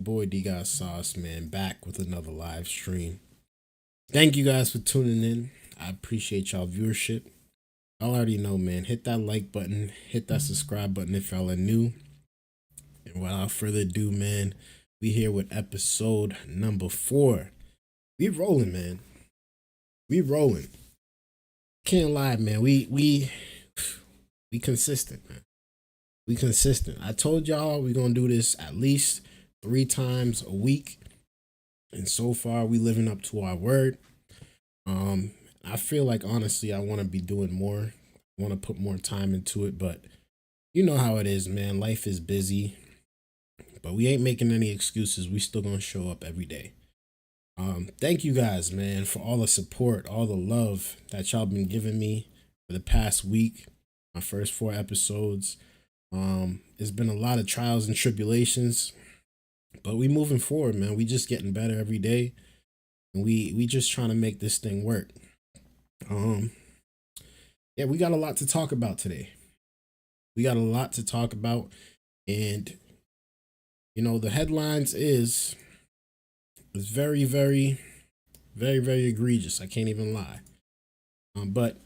Boy Dgotsauce, man, back with another live stream. Thank you guys for tuning in. I appreciate y'all viewership. Y'all already know, man. Hit that like button, hit that subscribe button if y'all are new. And without further ado, man, we here with episode number 4. We rolling, man. We rolling. Can't lie, man. We consistent, man. We consistent. I told y'all we gonna do this at least 3 times a week, and so far we living up to our word. I feel like honestly I want to be doing more. I want to put more time into it, but you know how it is, man. Life is busy, but we ain't making any excuses. We still gonna show up every day. Thank you guys, man, for all the support, all the love that y'all been giving me for the past week. My first 4 episodes. It's been a lot of trials and tribulations, but we moving forward, man. We just getting better every day, and we just trying to make this thing work. Yeah, we got a lot to talk about today. We got a lot to talk about, and you know the headlines is very, very, very, very egregious. I can't even lie. But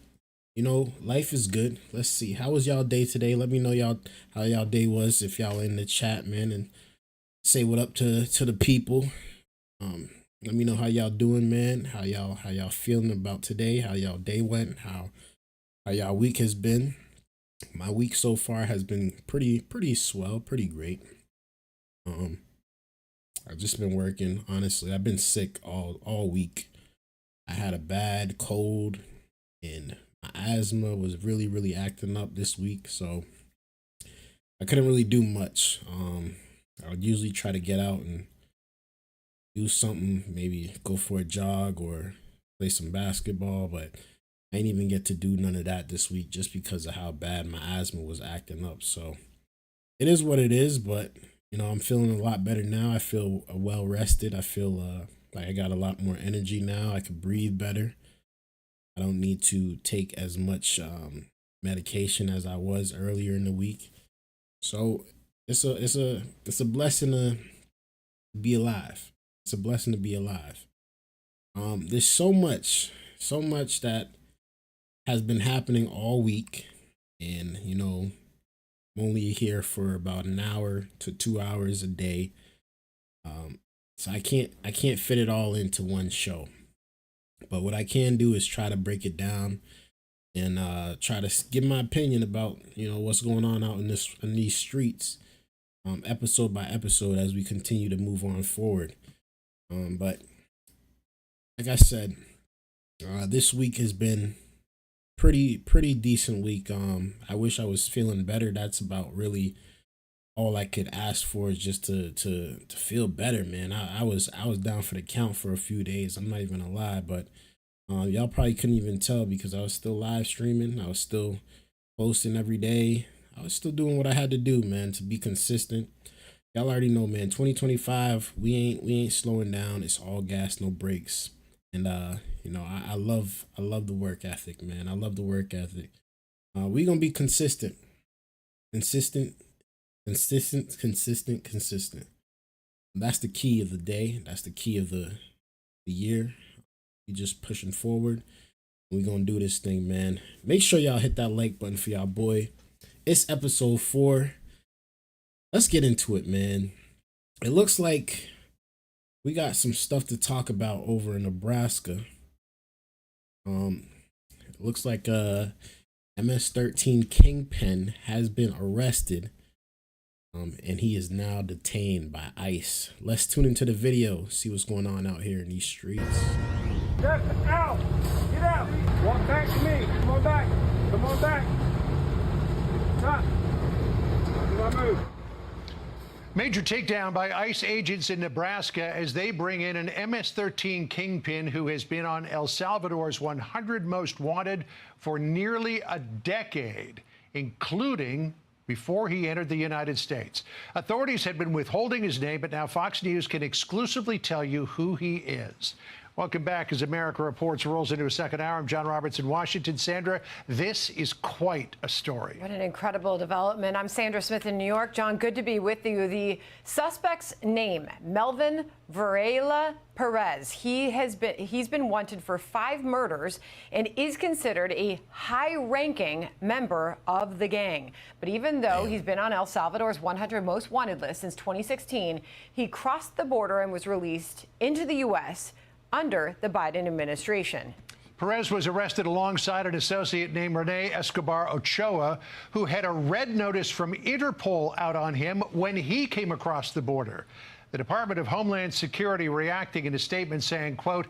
you know, life is good. Let's see. How was y'all day today? Let me know how y'all day was if y'all in the chat, man, and say what up to the people. Let me know how y'all doing, man. How y'all feeling about today? How y'all day went? How y'all week has been? My week so far has been pretty swell, pretty great. I've just been working, honestly. I've been sick all week. I had a bad cold, and my asthma was really acting up this week, so I couldn't really do much. I would usually try to get out and do something, maybe go for a jog or play some basketball, but I didn't even get to do none of that this week just because of how bad my asthma was acting up. So it is what it is, but you know, I'm feeling a lot better now. I feel well rested. I feel like I got a lot more energy now. I can breathe better. I don't need to take as much medication as I was earlier in the week. So it's a blessing to be alive. It's a blessing to be alive. There's so much that has been happening all week, and you know, I'm only here for about an hour to 2 hours a day. So I can't fit it all into one show. But what I can do is try to break it down and try to give my opinion about, you know, what's going on out in these streets, episode by episode as we continue to move on forward. But like I said, this week has been pretty decent week. I wish I was feeling better. That's about really all I could ask for, is just to feel better, man. I was down for the count for a few days. I'm not even gonna lie, but y'all probably couldn't even tell because I was still live streaming. I was still posting every day. I was still doing what I had to do, man, to be consistent. Y'all already know, man. 2025, we ain't slowing down. It's all gas, no brakes. And you know, I love the work ethic, man. I love the work ethic. We gonna be consistent. Consistent. That's the key of the day. That's the key of the year. We just pushing forward. We gonna do this thing, man. Make sure y'all hit that like button for y'all boy. It's episode 4. Let's get into it, man. It looks like we got some stuff to talk about over in Nebraska. It looks like MS-13 Kingpin has been arrested. And he is now detained by ICE. Let's tune into the video, see what's going on out here in these streets. Get out! Get out! Walk back to me. Come on back. Come on back. Stop. Do I move? Major takedown by ICE agents in Nebraska as they bring in an MS-13 kingpin who has been on El Salvador's 100 Most Wanted for nearly a decade, including before he entered the United States. Authorities had been withholding his name, but now Fox News can exclusively tell you who he is. Welcome back as America Reports rolls into a second hour. I'm John Roberts in Washington. Sandra, this is quite a story. What an incredible development. I'm Sandra Smith in New York. John, good to be with you. The suspect's name, Melvin Varela Perez. He's been wanted for 5 murders and is considered a high-ranking member of the gang. But even though he's been on El Salvador's 100 Most Wanted list since 2016, he crossed the border and was released into the U.S. under the Biden administration. Perez was arrested alongside an associate named Rene Escobar Ochoa, who had a red notice from Interpol out on him when he came across the border. The Department of Homeland Security reacting in a statement saying, quote,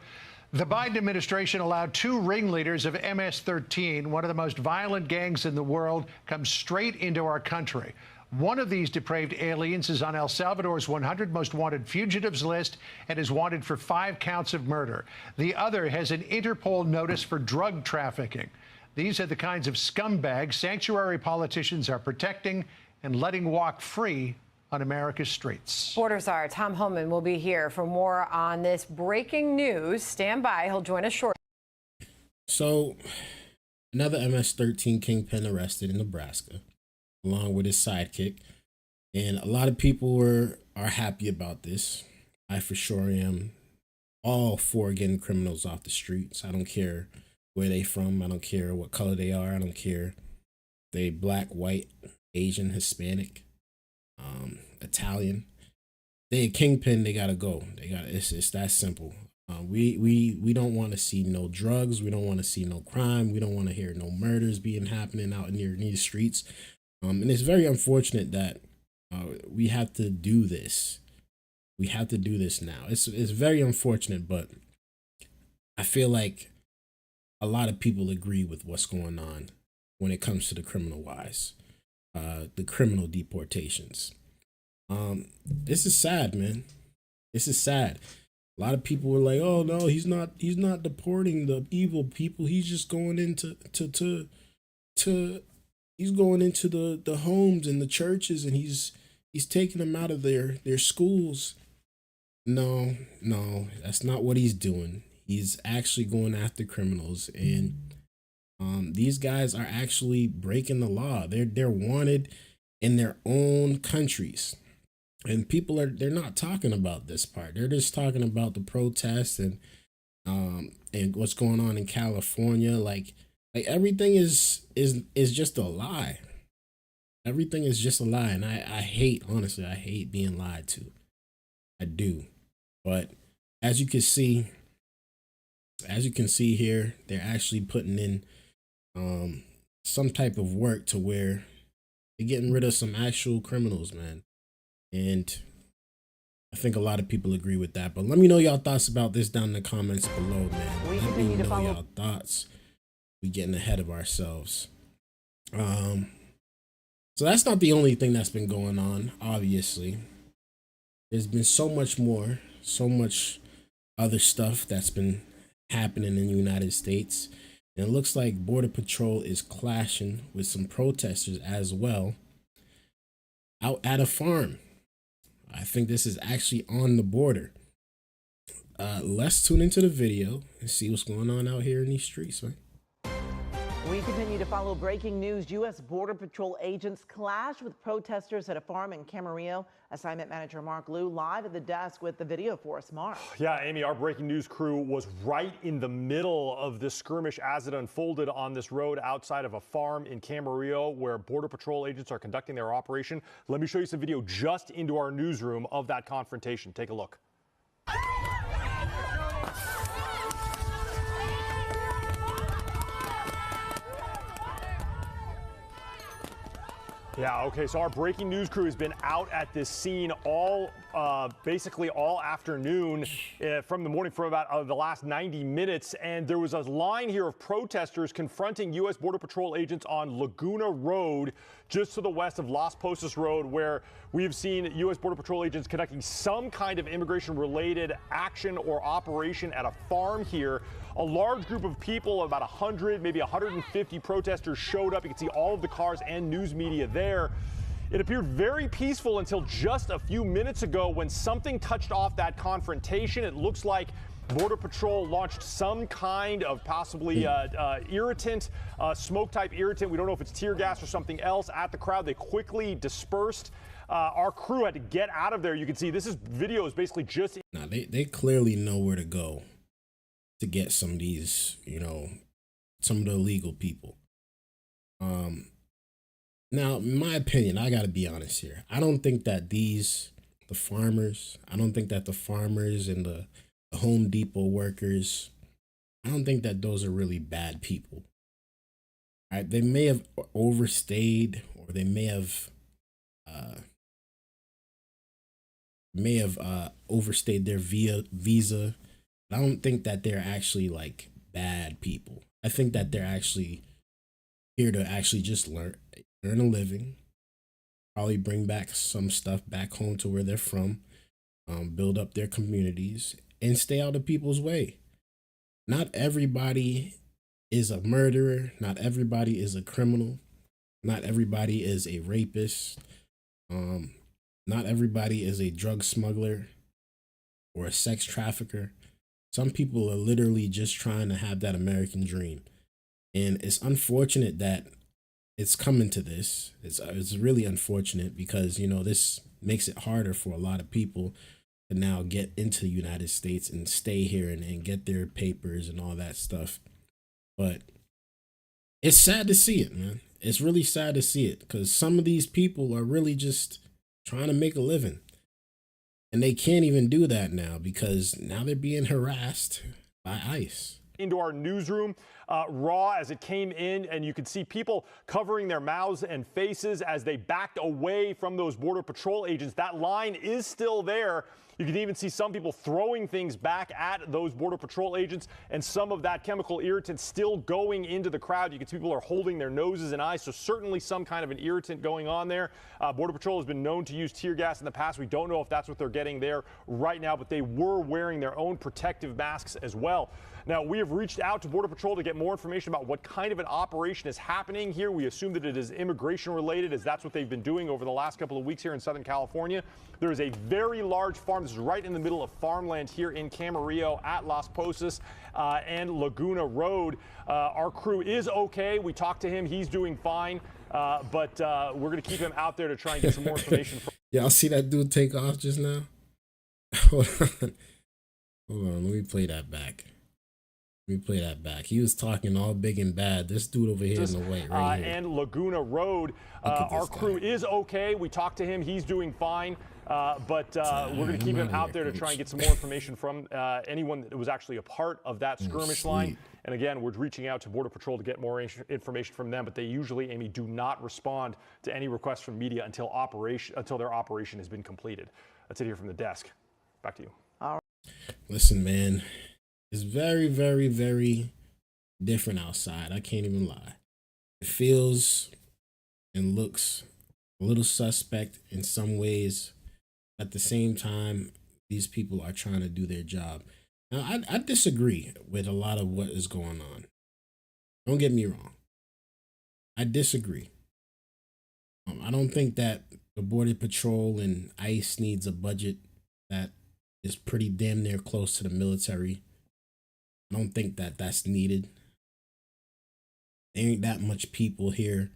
"The Biden administration allowed 2 ringleaders of MS-13, one of the most violent gangs in the world, come straight into our country. One of these depraved aliens is on El Salvador's 100 Most Wanted Fugitives list and is wanted for 5 counts of murder. The other has an Interpol notice for drug trafficking. These are the kinds of scumbags sanctuary politicians are protecting and letting walk free on America's streets." Border Czar Tom Homan will be here for more on this breaking news. Stand by. He'll join us shortly. So, another MS-13 kingpin arrested in Nebraska, along with his sidekick. And a lot of people are happy about this. I for sure am all for getting criminals off the streets. I don't care where they from. I don't care what color they are. I don't care if they black, white, Asian, Hispanic, Italian. They a kingpin, they gotta go. It's that simple. We don't want to see no drugs. We don't want to see no crime. We don't want to hear no murders happening out near these streets. And it's very unfortunate that we have to do this. We have to do this now. It's very unfortunate, but I feel like a lot of people agree with what's going on when it comes to the criminal wise, the criminal deportations. This is sad, man. This is sad. A lot of people were like, "Oh no, he's not deporting the evil people. He's just going into he's going into the homes and the churches, and he's taking them out of their schools." No, that's not what he's doing. He's actually going after criminals, and these guys are actually breaking the law. They're wanted in their own countries, and they're not talking about this part. They're just talking about the protests and what's going on in California. Like everything is just a lie. Everything is just a lie, and I hate being lied to. I do. But as you can see here, they're actually putting in some type of work to where they're getting rid of some actual criminals, man. And I think a lot of people agree with that. But let me know y'all thoughts about this down in the comments below, man. Let me know y'all thoughts. We getting ahead of ourselves. So that's not the only thing that's been going on, obviously. There's been so much more, so much other stuff that's been happening in the United States. And it looks like Border Patrol is clashing with some protesters as well out at a farm. I think this is actually on the border. Let's tune into the video and see what's going on out here in these streets, man. We continue to follow breaking news. U.S. Border Patrol agents clash with protesters at a farm in Camarillo. Assignment manager Mark Liu live at the desk with the video for us. Mark. Yeah, Amy, our breaking news crew was right in the middle of this skirmish as it unfolded on this road outside of a farm in Camarillo where Border Patrol agents are conducting their operation. Let me show you some video just into our newsroom of that confrontation. Take a look. Yeah, okay, so our breaking news crew has been out at this scene basically all afternoon from the morning for about the last 90 minutes. And there was a line here of protesters confronting U.S. Border Patrol agents on Laguna Road, just to the west of Las Posas Road, where we have seen U.S. Border Patrol agents conducting some kind of immigration-related action or operation at a farm here. A large group of people, about 100, maybe 150 protesters showed up. You can see all of the cars and news media there. It appeared very peaceful until just a few minutes ago when something touched off that confrontation. It looks like Border Patrol launched some kind of possibly irritant, smoke-type irritant. We don't know if it's tear gas or something else at the crowd. They quickly dispersed. Our crew had to get out of there. You can see this video is basically just. Now they clearly know where to go to get some of these, some of the illegal people. Now, in my opinion, I got to be honest here. I don't think that the farmers and the Home Depot workers, I don't think that those are really bad people. All right, they may have overstayed, or they may have overstayed their visa. But I don't think that they're actually like bad people. I think that they're actually here to actually just learn a living, probably bring back some stuff back home to where they're from, build up their communities, and stay out of people's way. Not everybody is a murderer. Not everybody is a criminal. Not everybody is a rapist. Not everybody is a drug smuggler or a sex trafficker. Some people are literally just trying to have that American dream. And it's unfortunate that it's coming to this. It's really unfortunate because, this makes it harder for a lot of people to now get into the United States and stay here and get their papers and all that stuff. But it's sad to see it, man. It's really sad to see it because some of these people are really just trying to make a living. And they can't even do that now because now they're being harassed by ICE. Into our newsroom raw as it came in, and you could see people covering their mouths and faces as they backed away from those Border Patrol agents. That line is still there. You can even see some people throwing things back at those Border Patrol agents, and some of that chemical irritant still going into the crowd. You can see people are holding their noses and eyes, so certainly some kind of an irritant going on there. Border Patrol has been known to use tear gas in the past. We don't know if that's what they're getting there right now, but they were wearing their own protective masks as well. Now, we have reached out to Border Patrol to get more information about what kind of an operation is happening here. We assume that it is immigration related, as that's what they've been doing over the last couple of weeks here in Southern California. There is a very large farm. This is right in the middle of farmland here in Camarillo at Las Posas and Laguna Road. Our crew is okay. We talked to him. He's doing fine. But we're going to keep him out there to try and get some more information. Y'all see that dude take off just now? Hold on. Let me play that back. He was talking all big and bad. This dude over here in the white right here. And Laguna Road. Our crew is okay. We talked to him. He's doing fine. But we're going to keep him out there to try and get some more information from anyone that was actually a part of that skirmish line. And again, we're reaching out to Border Patrol to get more information from them. But they usually, Amy, do not respond to any requests from media until their operation has been completed. That's it here from the desk. Back to you. All right. Listen, man. It's very, very, very different outside. I can't even lie. It feels and looks a little suspect in some ways. At the same time, these people are trying to do their job. Now, I disagree with a lot of what is going on. Don't get me wrong. I disagree. I don't think that the Border Patrol and ICE needs a budget that is pretty damn near close to the military. I don't think that that's needed. There ain't that much people here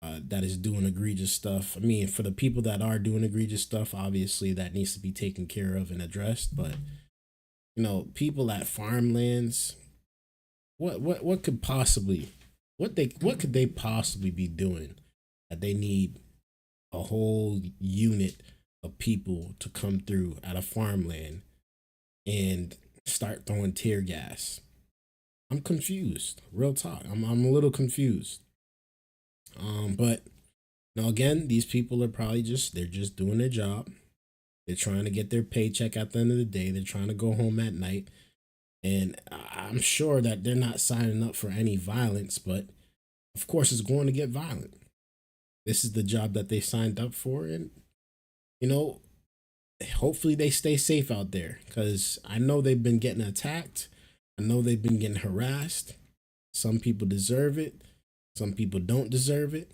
that is doing egregious stuff. I mean, for the people that are doing egregious stuff, obviously that needs to be taken care of and addressed. But people at farmlands, what could they possibly be doing that they need a whole unit of people to come through at a farmland and start throwing tear gas? I'm confused. Real talk. I'm a little confused. But again, these people are probably they're just doing their job. They're trying to get their paycheck at the end of the day. They're trying to go home at night. And I'm sure that they're not signing up for any violence, but of course it's going to get violent. This is the job that they signed up for. And, hopefully they stay safe out there, because I know they've been getting attacked. I know they've been getting harassed. Some people deserve it. Some people don't deserve it.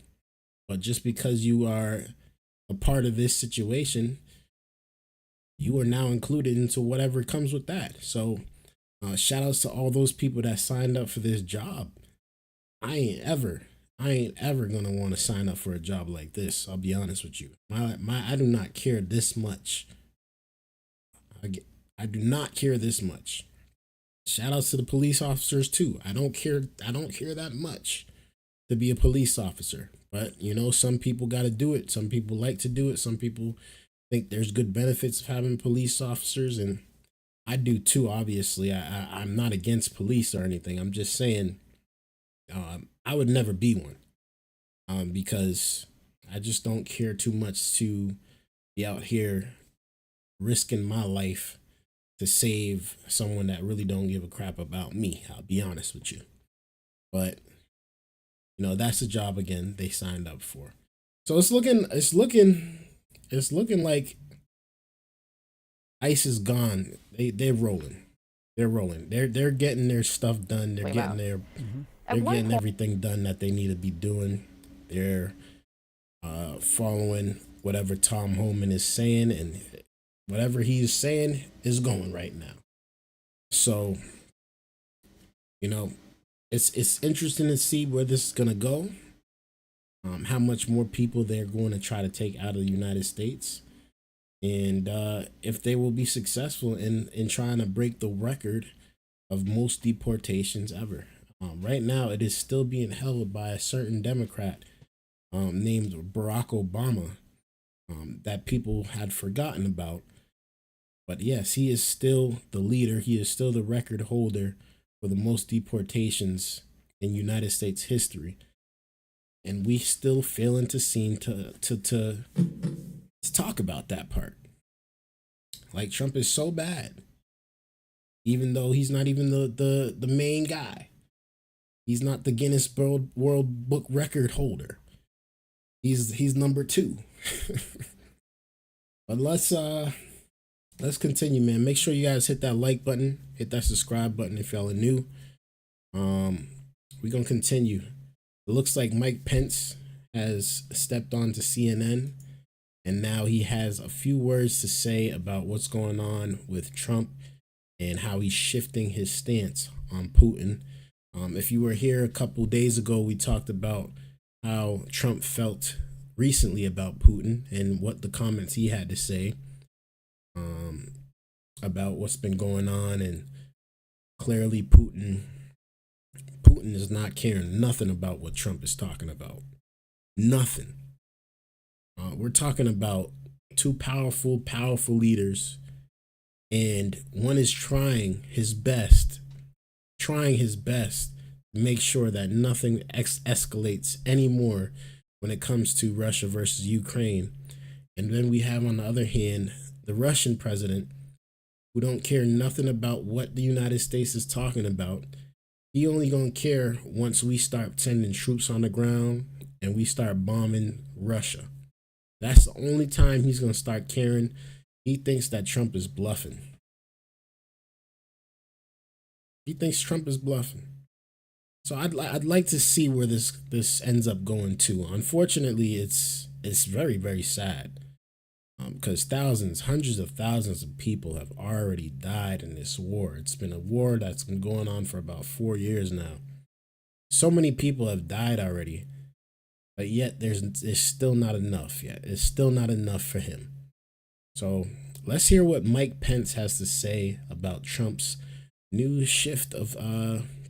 But just because you are a part of this situation, you are now included into whatever comes with that. So Shout outs to all those people that signed up for this job. I ain't ever gonna want to sign up for a job like this. I'll be honest with you. I do not care this much. I do not care this much. Shout outs to the police officers too. I don't care that much to be a police officer. But you know, some people got to do it. Some people like to do it. Some people think there's good benefits of having police officers, and I do too. Obviously, I'm not against police or anything. I'm just saying, I would never be one, because I just don't care too much to be out here risking my life to save someone that really don't give a crap about me. I'll be honest with you. But you know, that's the job again they signed up for. So it's looking like ICE is gone. They're rolling. They're getting their stuff done. They're getting everything done that they need to be doing. They're following whatever Tom Homan is saying, and whatever he's saying is going right now. So, you know, it's interesting to see where this is gonna go. How much more people they're going to try to take out of the United States, and if they will be successful in trying to break the record of most deportations ever. Right now, it is still being held by a certain Democrat named Barack Obama, that people had forgotten about. But yes, he is still the leader. He is still the record holder for the most deportations in United States history. And we still failing to seem to talk about that part. Like, Trump is so bad, even though he's not even the main guy. He's not the Guinness World Book record holder. He's number 2. But let's continue, man. Make sure you guys hit that like button, hit that subscribe button if y'all are new. We're gonna continue. It looks like Mike Pence has stepped on to CNN, and now he has a few words to say about what's going on with Trump and how he's shifting his stance on Putin. If you were here a couple days ago, we talked about how Trump felt recently about Putin and what the comments he had to say about what's been going on. And clearly Putin is not caring nothing about what Trump is talking about. Nothing. We're talking about two powerful leaders, and one is trying his best to make sure that nothing escalates anymore when it comes to Russia versus Ukraine. And then we have, on the other hand, the Russian president, who don't care nothing about what the United States is talking about. He only gonna care once we start sending troops on the ground and we start bombing Russia. That's the only time he's gonna start caring. He thinks that Trump is bluffing. He thinks Trump is bluffing. So I'd like to see where this ends up going to. Unfortunately, it's very, very sad, because hundreds of thousands of people have already died in this war. It's been a war that's been going on for about 4 years now. So many people have died already, but yet there's still not enough yet. It's still not enough for him. So let's hear what Mike Pence has to say about Trump's new shift of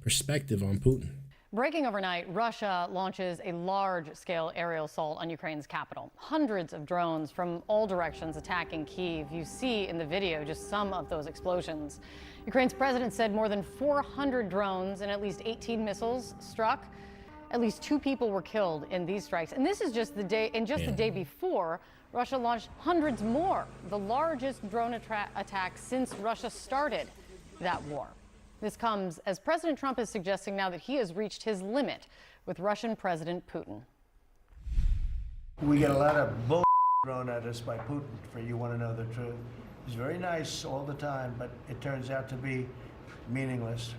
perspective on Putin. Breaking overnight, Russia launches a large-scale aerial assault on Ukraine's capital. Hundreds of drones from all directions attacking Kyiv. You see in the video just some of those explosions. Ukraine's president said more than 400 drones and at least 18 missiles struck. At least 2 people were killed in these strikes. And this is just the day, the day before, Russia launched hundreds more, the largest drone attack since Russia started that war. This comes as President Trump is suggesting now that he has reached his limit with Russian President Putin. We get a lot of bull thrown at us by Putin, for you want to know the truth. He's very nice all the time, but it turns out to be meaningless.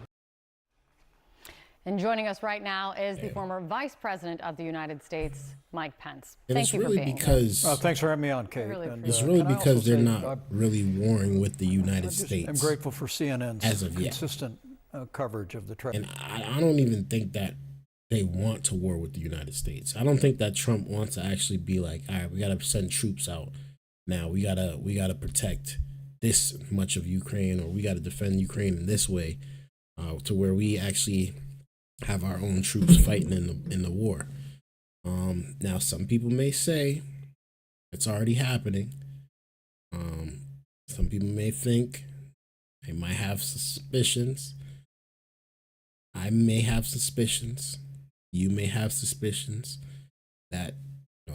And joining us right now is the former Vice President of the United States, Mike Pence. And Thank it's you for really being because here. Thanks for having me on, Kate. really And, it's really can I because also they're say, not really warring with the United States. I'm grateful for CNN's as of yet. consistent coverage of the trade. And I don't even think that they want to war with the United States. I don't think that Trump wants to actually be like, all right, we got to send troops out now. We gotta protect this much of Ukraine, or we got to defend Ukraine in this way, to where we actually have our own troops fighting in the war. Now, some people may say it's already happening. Some people may think they might have suspicions. I may have suspicions. You may have suspicions that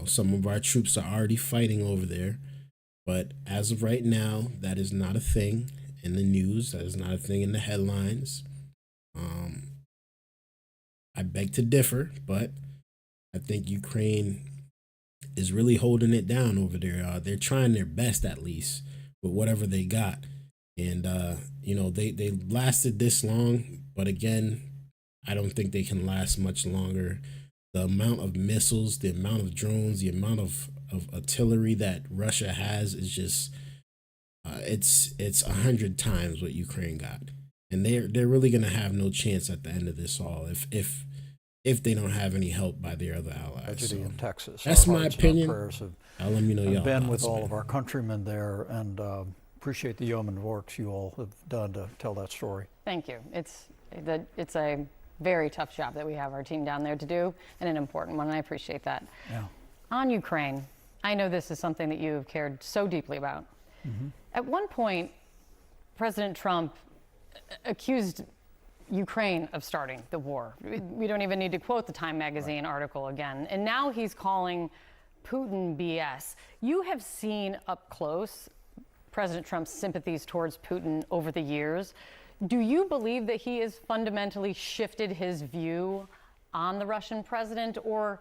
some of our troops are already fighting over there. But as of right now, that is not a thing in the news. That is not a thing in the headlines. I beg to differ, but I think Ukraine is really holding it down over there. They're trying their best, at least, with whatever they got. And, they lasted this long, but again, I don't think they can last much longer. The amount of missiles, the amount of drones, the amount of artillery that Russia has is just, it's 100 times what Ukraine got. And they're really going to have no chance at the end of this all if they don't have any help by their other allies. Tragedy in Texas. That's Our my hearts and our opinion. prayers I'll let me know y'all been with thoughts, all man. of our countrymen there, and appreciate the yeoman works you all have done to tell that story. Thank you. It's a very tough job that we have our team down there to do, and an important one, and I appreciate that. Yeah. On Ukraine, I know this is something that you have cared so deeply about. Mm-hmm. At one point, President Trump accused Ukraine of starting the war. We don't even need to quote the Time magazine article again. And now he's calling Putin BS. You have seen up close President Trump's sympathies towards Putin over the years. Do you believe that he has fundamentally shifted his view on the Russian president, or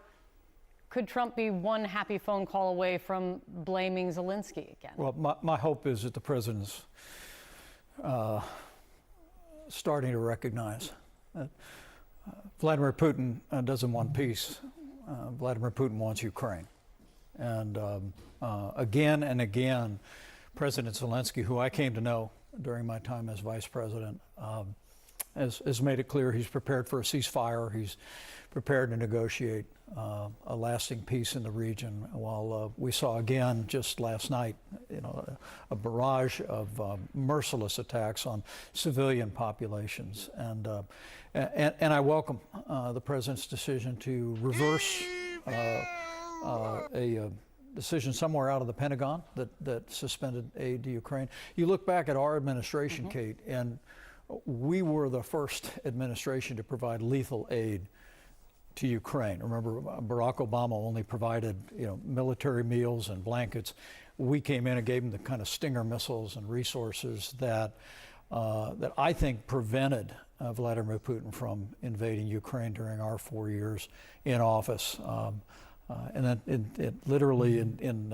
could Trump be one happy phone call away from blaming Zelensky again? Well, my hope is that the president's starting to recognize that Vladimir Putin doesn't want peace. Vladimir Putin wants Ukraine. And again and again, President Zelensky, who I came to know during my time as vice president, has made it clear he's prepared for a ceasefire. He's prepared to negotiate a lasting peace in the region. While we saw again just last night, a barrage of merciless attacks on civilian populations, and I welcome the president's decision to reverse a decision somewhere out of the Pentagon that suspended aid to Ukraine. You look back at our administration, Kate, and we were the first administration to provide lethal aid to Ukraine. Remember, Barack Obama only provided military meals and blankets. We came in and gave them the kind of Stinger missiles and resources that I think prevented Vladimir Putin from invading Ukraine during our 4 years in office. And then it literally in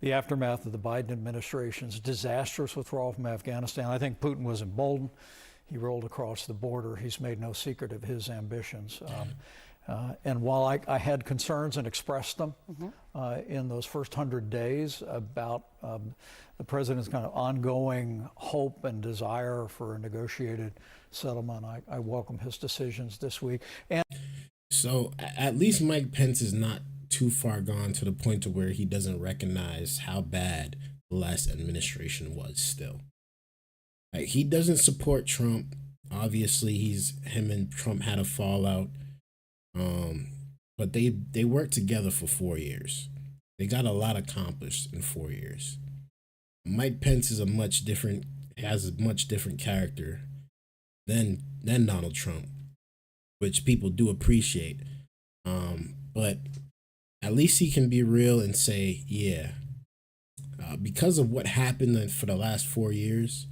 the aftermath of the Biden administration's disastrous withdrawal from Afghanistan, I think Putin was emboldened. He rolled across the border. He's made no secret of his ambitions. And while I had concerns and expressed them in those first 100 days about the president's kind of ongoing hope and desire for a negotiated settlement, I welcome his decisions this week. And so at least Mike Pence is not too far gone to the point to where he doesn't recognize how bad the last administration was still. Like, he doesn't support Trump. Obviously, him and Trump had a fallout. But they worked together for 4 years. They got a lot accomplished in 4 years. Mike Pence is has a much different character than Donald Trump, which people do appreciate. But at least he can be real and say, yeah, because of what happened for the last 4 years,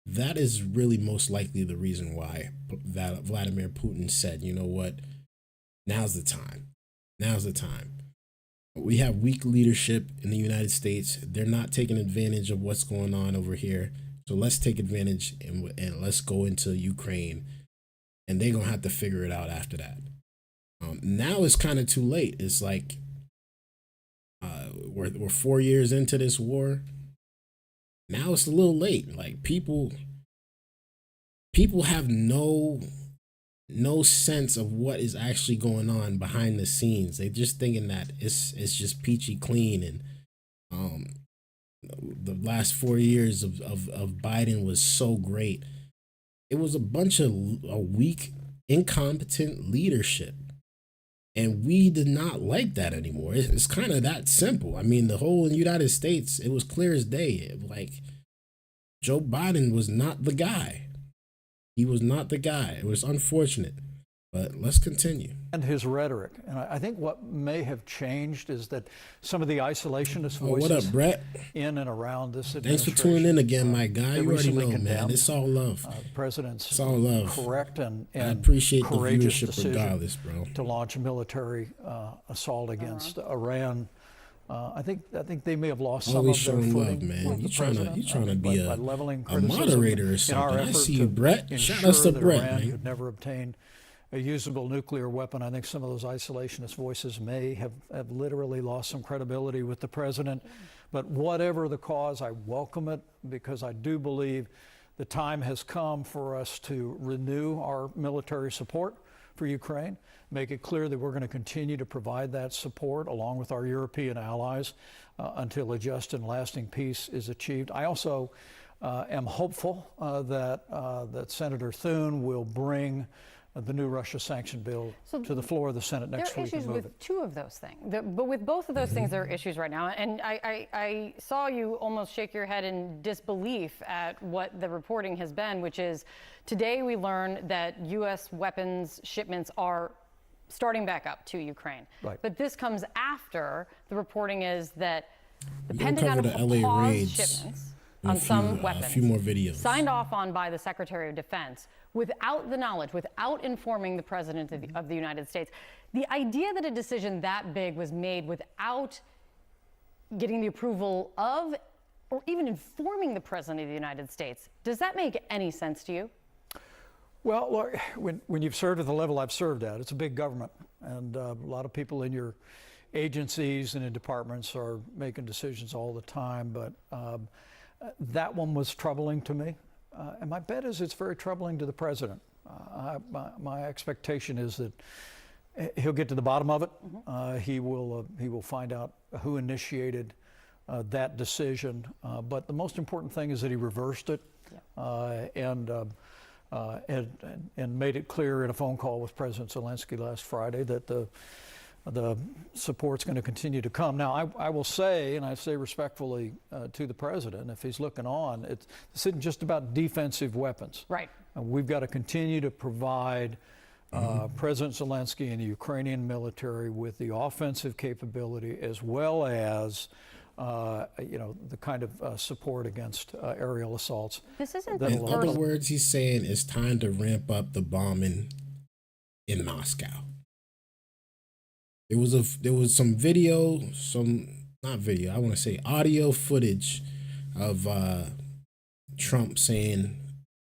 that is really most likely the reason why Vladimir Putin said, you know what, now's the time. Now's the time. We have weak leadership in the United States. They're not taking advantage of what's going on over here. So let's take advantage and let's go into Ukraine and they're gonna have to figure it out after that. Now it's kind of too late. It's like we're 4 years into this war. Now it's a little late. Like people have no sense of what is actually going on behind the scenes. They just thinking that it's just peachy clean, and the last 4 years of Biden was so great. It was a bunch of a weak, incompetent leadership. And we did not like that anymore. It's kind of that simple. I mean, the whole United States, it was clear as day. Like, Joe Biden was not the guy. He was not the guy. It was unfortunate. But let's continue. And his rhetoric. And I think what may have changed is that some of the isolationist voices what up, Brett? In and around this Thanks administration. for tuning in again, my guy. You already know, man. It's all love. The president's it's all love. Correct and I appreciate the courageous viewership decision regardless, bro. to launch a military assault against Iran. I think they may have lost some Always of their showing footing. love, man. with You trying to be by leveling a moderator or in our something. I effort see to you, Brett. Shout ensure out to that Brett, Iran man. could never obtain a usable nuclear weapon. I think some of those isolationist voices may have literally lost some credibility with the president. But whatever the cause, I welcome it, because I do believe the time has come for us to renew our military support for Ukraine, make it clear that we're going to continue to provide that support along with our European allies until a just and lasting peace is achieved. I also am hopeful that Senator Thune will bring the new Russia sanction bill to the floor of the Senate next week. There are issues with two of those things, but with both of those things, there are issues right now. And I saw you almost shake your head in disbelief at what the reporting has been, which is today we learned that U.S. weapons shipments are starting back up to Ukraine. Right. But this comes after the reporting is that the We're gonna Pentagon cover the LA paused raids shipments in a on some few, weapons, a few more videos. signed off on by the Secretary of Defense without the knowledge, without informing the President of the United States. The idea that a decision that big was made without getting the approval of or even informing the President of the United States, does that make any sense to you? Well, look, when you've served at the level I've served at, it's a big government, and a lot of people in your agencies and in departments are making decisions all the time, but that one was troubling to me. And my bet is it's very troubling to the president. My expectation is that he'll get to the bottom of it. He will find out who initiated that decision. But the most important thing is that he reversed it and made it clear in a phone call with President Zelensky last Friday that the support's going to continue to come. Now, I will say, and I say respectfully to the president, if he's looking on, this isn't just about defensive weapons. Right. We've got to continue to provide President Zelensky and the Ukrainian military with the offensive capability as well as the kind of support against aerial assaults. This isn't In other words, he's saying it's time to ramp up the bombing in Moscow. There was some video, I want to say audio footage of Trump saying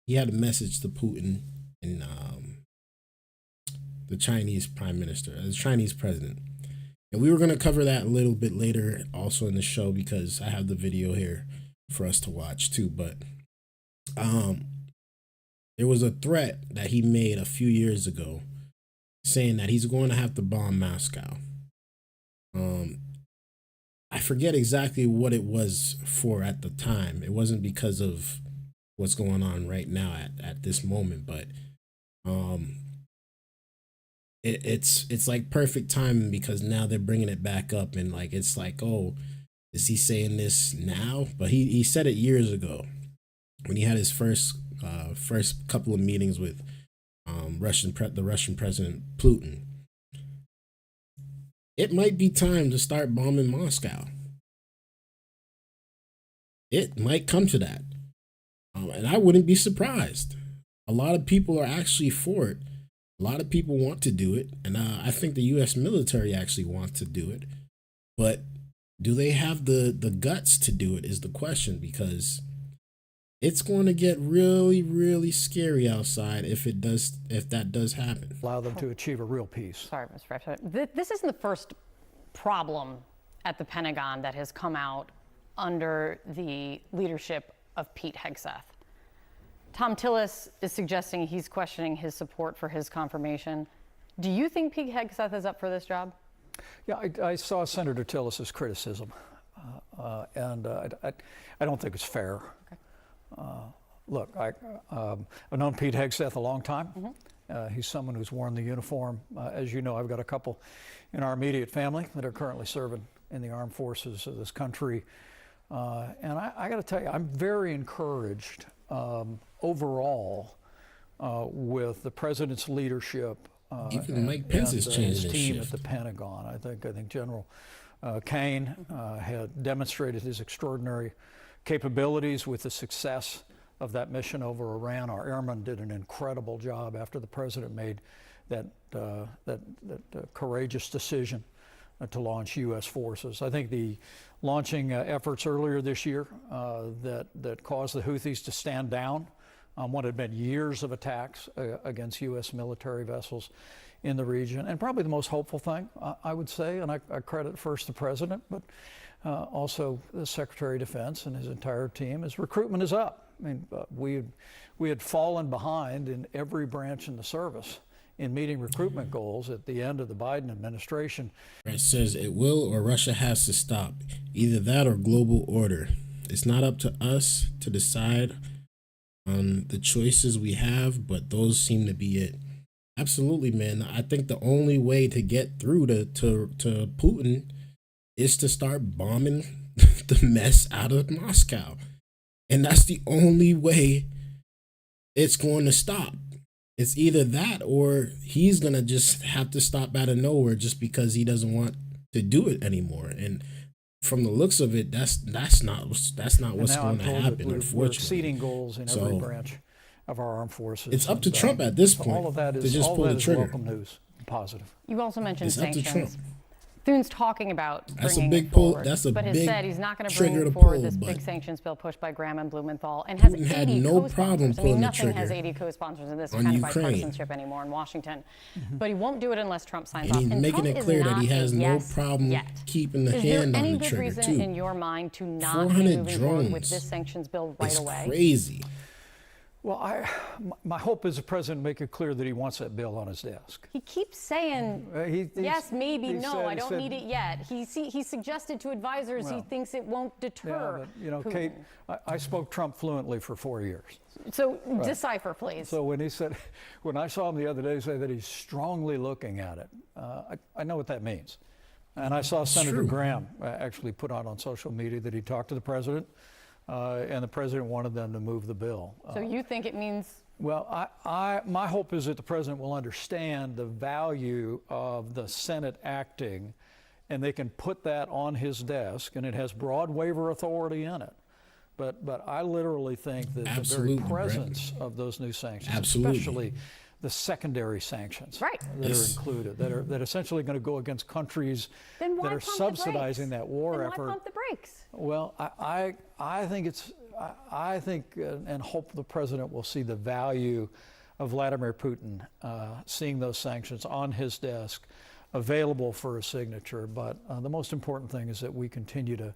he had a message to Putin and the Chinese prime minister, the Chinese president. And we were going to cover that a little bit later also in the show because I have the video here for us to watch too. But there was a threat that he made a few years ago saying that he's going to have to bomb Moscow. I forget exactly what it was for at the time. It wasn't because of what's going on right now at this moment, but it's like perfect timing because now they're bringing it back up and like it's like, oh, is he saying this now? But he said it years ago when he had his first couple of meetings with the Russian president Putin. It might be time to start bombing Moscow. It might come to that. And I wouldn't be surprised. A lot of people are actually for it. A lot of people want to do it. And I think the U.S. military actually wants to do it. But do they have the guts to do it is the question, because it's going to get really, really scary outside if that does happen. Allow them to achieve a real peace. Sorry, Mr. President. This isn't the first problem at the Pentagon that has come out under the leadership of Pete Hegseth. Tom Tillis is suggesting he's questioning his support for his confirmation. Do you think Pete Hegseth is up for this job? Yeah, I saw Senator Tillis's criticism, and I don't think it's fair. Okay. Look, I've known Pete Hegseth a long time. He's someone who's worn the uniform. As you know, I've got a couple in our immediate family that are currently serving in the armed forces of this country. And I got to tell you, I'm very encouraged overall with the president's leadership. Even Mike Pence is changing his his team shift. at the Pentagon. I think General Kane had demonstrated his extraordinary capabilities with the success of that mission over Iran. Our airmen did an incredible job after the president made that courageous decision to launch U.S. forces. I think the launching efforts earlier this year that caused the Houthis to stand down on what had been years of attacks against U.S. military vessels in the region. And probably the most hopeful thing, I would say, and I credit first the president, but also the Secretary of Defense and his entire team, is recruitment is up. I mean, we had fallen behind in every branch in the service in meeting recruitment goals at the end of the Biden administration. It says it will or Russia has to stop. Either that or global order. It's not up to us to decide on the choices we have, but those seem to be it. Absolutely, man. I think the only way to get through to Putin is to start bombing the mess out of Moscow. And that's the only way it's going to stop. It's either that or he's going to just have to stop out of nowhere just because he doesn't want to do it anymore. And from the looks of it, that's not what's going to happen, unfortunately. We're exceeding goals in every branch of our armed forces. It's up to Trump at this point all of that is, to just pull the trigger. Welcome news, positive. You also mentioned It's up to sanctions. Trump. Thune's talking about That's a bringing big it pull. forward, That's a but has big said he's not going to trigger bring to forward pull, this but big sanctions bill pushed by Graham and Blumenthal, and has Putin 80 had no problem co-sponsors. I pulling mean, the nothing has trigger 80 co-sponsors in this on kind of Ukraine. bipartisanship anymore in Washington. But he won't do it unless Trump signs And off. he's And making Trump it is clear that he not has a no yes problem yet. keeping the Is hand there on any the good trigger, reason too. in your mind to not be 400 moving forward with drones. this sanctions bill right It's away? crazy. Well, my hope is the president make it clear that he wants that bill on his desk. He keeps saying, yes, maybe, no, I don't need it yet. He suggested to advisors he thinks it won't deter. Yeah, but, you know, Putin. Kate, I spoke Trump fluently for 4 years. So decipher, please. So when I saw him the other day say that he's strongly looking at it, I know what that means. And I saw Senator Graham actually put out on social media that he talked to the president, and the president wanted them to move the bill. So you think it means? Well, my hope is that the president will understand the value of the Senate acting, and they can put that on his desk, and it has broad waiver authority in it. But I literally think that the very presence of those new sanctions, especially the secondary sanctions that are included, that are essentially going to go against countries that are subsidizing that war effort. Why pump the brakes? Well, I think and hope the president will see the value of Vladimir Putin seeing those sanctions on his desk, available for a signature. But the most important thing is that we continue to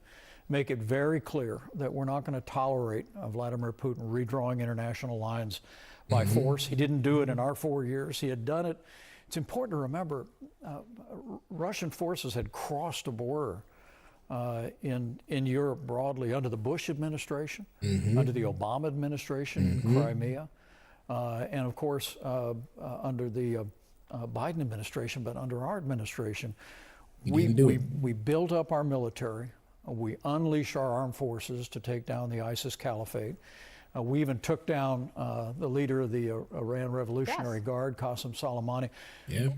make it very clear that we're not going to tolerate Vladimir Putin redrawing international lines by force. He didn't do it in our 4 years. He had done it. It's important to remember Russian forces had crossed a border in Europe broadly under the Bush administration, under the Obama administration in Crimea, and of course under the Biden administration. But under our administration, we built up our military. We unleashed our armed forces to take down the ISIS caliphate. We even took down the leader of the Iran Revolutionary Guard, Qasem Soleimani.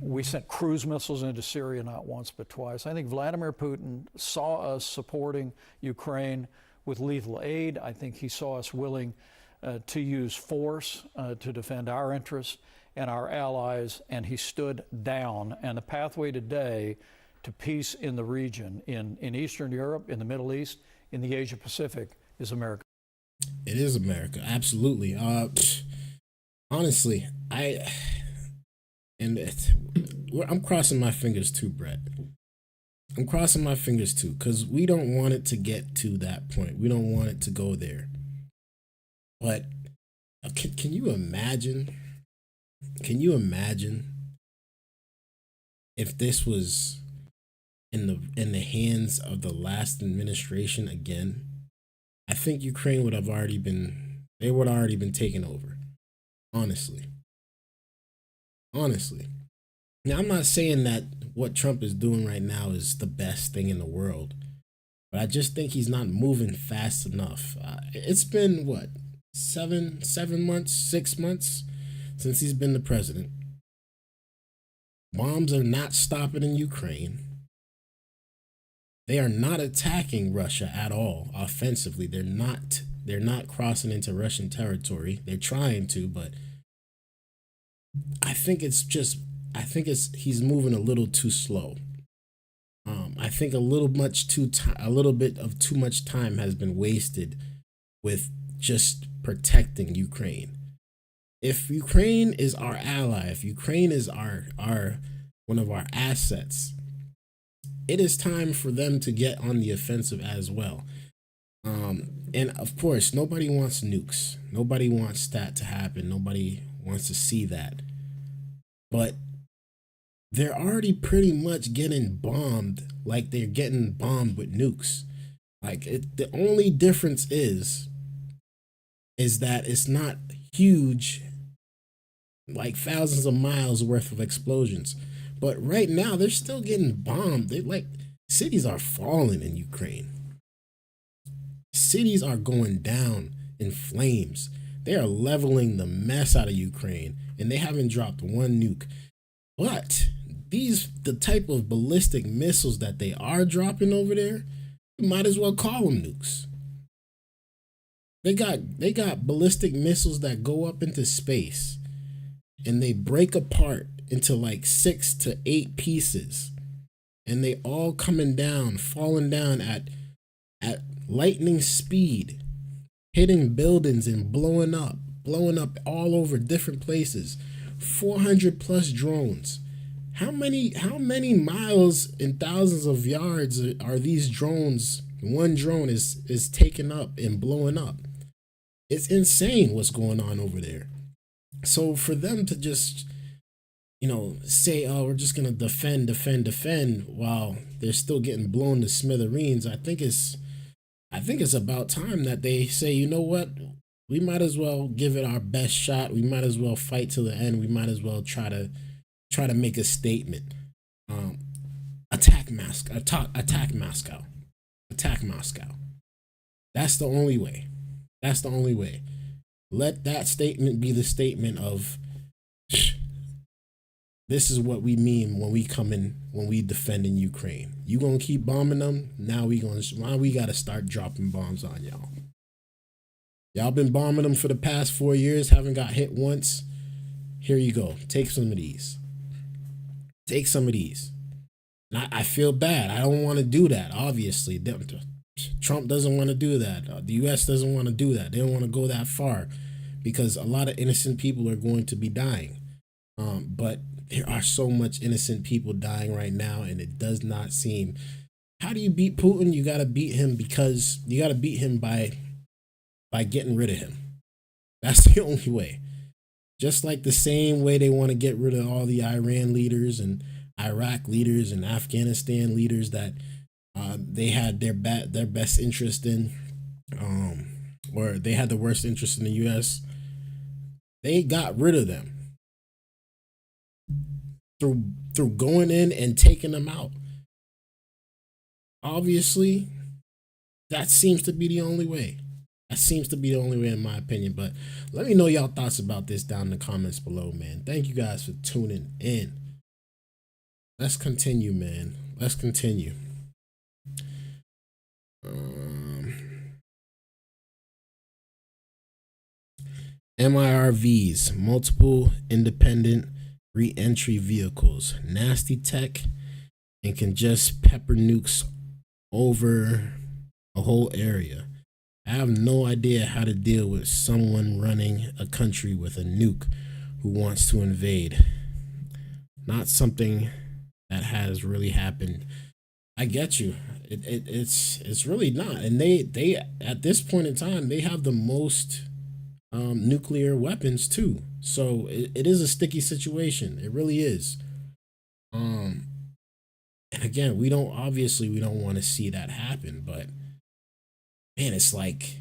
We sent cruise missiles into Syria not once but twice. I think Vladimir Putin saw us supporting Ukraine with lethal aid. I think he saw us willing to use force to defend our interests and our allies, and he stood down. And the pathway today to peace in the region, in Eastern Europe, in the Middle East, in the Asia Pacific, is America. It is America, absolutely. Honestly, I'm crossing my fingers too, Brett. I'm crossing my fingers too, because we don't want it to get to that point. We don't want it to go there. But can you imagine? Can you imagine if this was in the hands of the last administration again? I think Ukraine would have already been taken over. Honestly. Now, I'm not saying that what Trump is doing right now is the best thing in the world, but I just think he's not moving fast enough. It's been what, 7 months, 6 months since he's been the president. Bombs are not stopping in Ukraine. They are not attacking Russia at all offensively. They're not crossing into Russian territory. They're trying to, but I think he's moving a little too slow. I think a little bit of too much time has been wasted with just protecting Ukraine. If Ukraine is our ally, if Ukraine is our one of our assets, it is time for them to get on the offensive as well. And of course, nobody wants nukes. Nobody wants that to happen. Nobody wants to see that. But they're already pretty much getting bombed like they're getting bombed with nukes. The only difference is that it's not huge, like thousands of miles worth of explosions. But right now, they're still getting bombed. Cities are falling in Ukraine. Cities are going down in flames. They are leveling the mess out of Ukraine, and they haven't dropped one nuke. But the type of ballistic missiles that they are dropping over there, you might as well call them nukes. They got ballistic missiles that go up into space, and they break apart into like 6 to 8 pieces, and they all falling down at lightning speed, hitting buildings and blowing up all over different places. 400 plus drones. How many miles and thousands of yards are these drones? One drone is taken up and blowing up. It's insane what's going on over there. So for them to just say, oh, we're just gonna defend while they're still getting blown to smithereens, I think it's about time that they say, you know what, we might as well give it our best shot. We might as well fight to the end. We might as well try to make a statement. Attack Moscow. Attack Moscow. That's the only way. Let that statement be the statement of, this is what we mean when we come in, when we defend in Ukraine. You gonna keep bombing them? Now we gotta start dropping bombs on y'all. Y'all been bombing them for the past 4 years, haven't got hit once. Here you go. Take some of these. And I feel bad. I don't want to do that, obviously. Trump doesn't want to do that. The U.S. doesn't want to do that. They don't want to go that far because a lot of innocent people are going to be dying. But there are so much innocent people dying right now, and it does not seem. How do you beat Putin? You got to beat him by getting rid of him. That's the only way. Just like the same way they want to get rid of all the Iran leaders and Iraq leaders and Afghanistan leaders that they had their best interest in, or they had the worst interest in the U.S. They got rid of them through going in and taking them out. Obviously, that seems to be the only way. In my opinion. But let me know y'all thoughts about this down in the comments below, man. Thank you guys for tuning in. Let's continue, man. Let's continue. MIRVs, multiple independent re-entry vehicles, nasty tech, and can just pepper nukes over a whole area. I have no idea how to deal with someone running a country with a nuke who wants to invade. Not something that has really happened. I get you. It's really not. And they at this point in time, they have the most nuclear weapons too. So it is a sticky situation. It really is. And again, we don't want to see that happen, but man, it's like,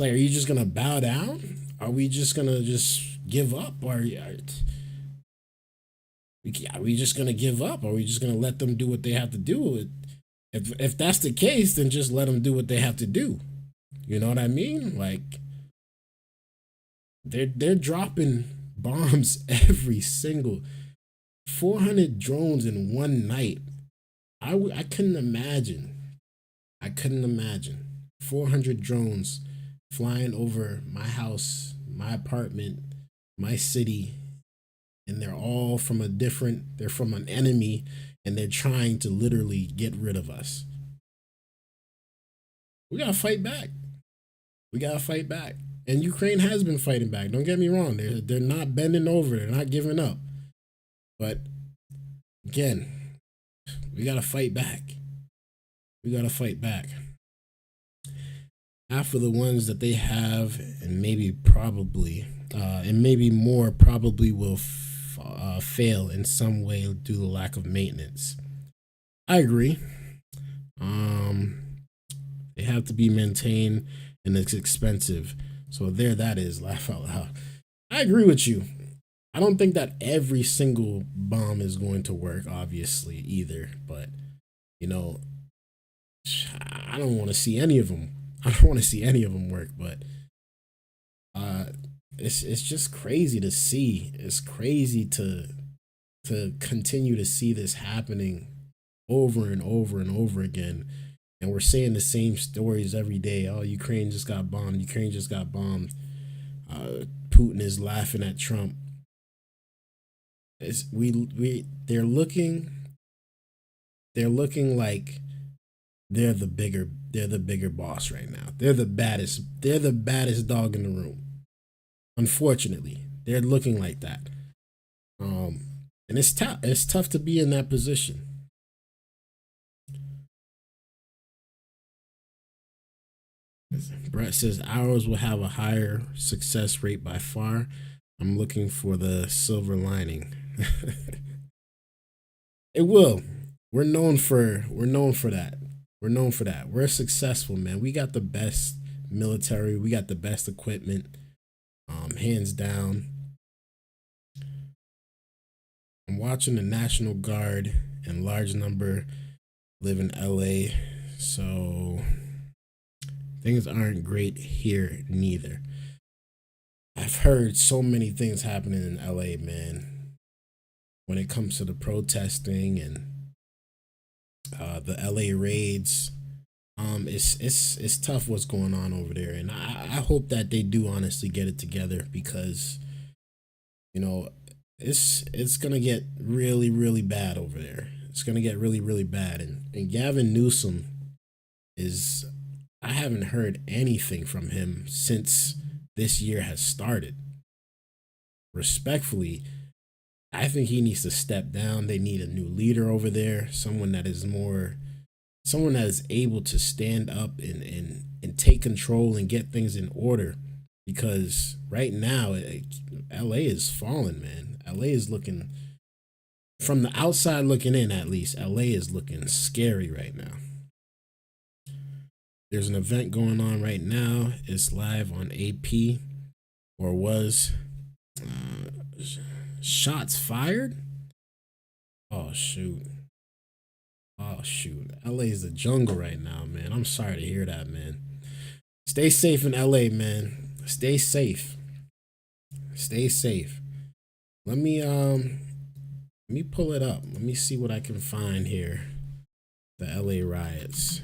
are you just gonna bow down? Are we just gonna just give up? Or are we just gonna give up? Are we just gonna let them do what they have to do? If that's the case, then just let them do what they have to do. You know what I mean? Like they're dropping bombs every single 400 drones in one night. I couldn't imagine. 400 drones flying over my house, my apartment, my city, and they're all from they're from an enemy, and they're trying to literally get rid of us. We gotta fight back. And Ukraine has been fighting back. Don't get me wrong. They're not bending over. They're not giving up. But again, we gotta fight back. After the ones that they have, and maybe more probably will fail in some way due to lack of maintenance. I agree. They have to be maintained, and it's expensive. So there that is, laugh out loud. I agree with you. I don't think that every single bomb is going to work, obviously, either. But, I don't want to see any of them. Work, but it's just crazy to see. It's crazy to continue to see this happening over and over and over again. And we're saying the same stories every day. Oh, Ukraine just got bombed. Putin is laughing at Trump. They're looking like they're the bigger boss right now. They're the baddest dog in the room. Unfortunately, they're looking like that. And it's tough to be in that position. Brett says ours will have a higher success rate by far. I'm looking for the silver lining. It will. We're known for that. We're successful, man. We got the best military. We got the best equipment. Hands down. I'm watching the National Guard in large number live in LA, so things aren't great here neither. I've heard so many things happening in LA, man, when it comes to the protesting and the LA raids. It's tough what's going on over there, and I hope that they do honestly get it together, because it's gonna get really, really bad over there. It's gonna get really, really bad. And Gavin Newsom I haven't heard anything from him since this year has started. Respectfully, I think he needs to step down. They need a new leader over there, someone that is able to stand up and take control and get things in order. Because right now, LA is falling, man. LA is looking, from the outside looking in at least, LA is looking scary right now. There's an event going on right now. It's live on AP, or was. Shots fired? Oh, shoot. LA is the jungle right now, man. I'm sorry to hear that, man. Stay safe in LA, man. Stay safe. Let me pull it up. Let me see what I can find here. The LA riots.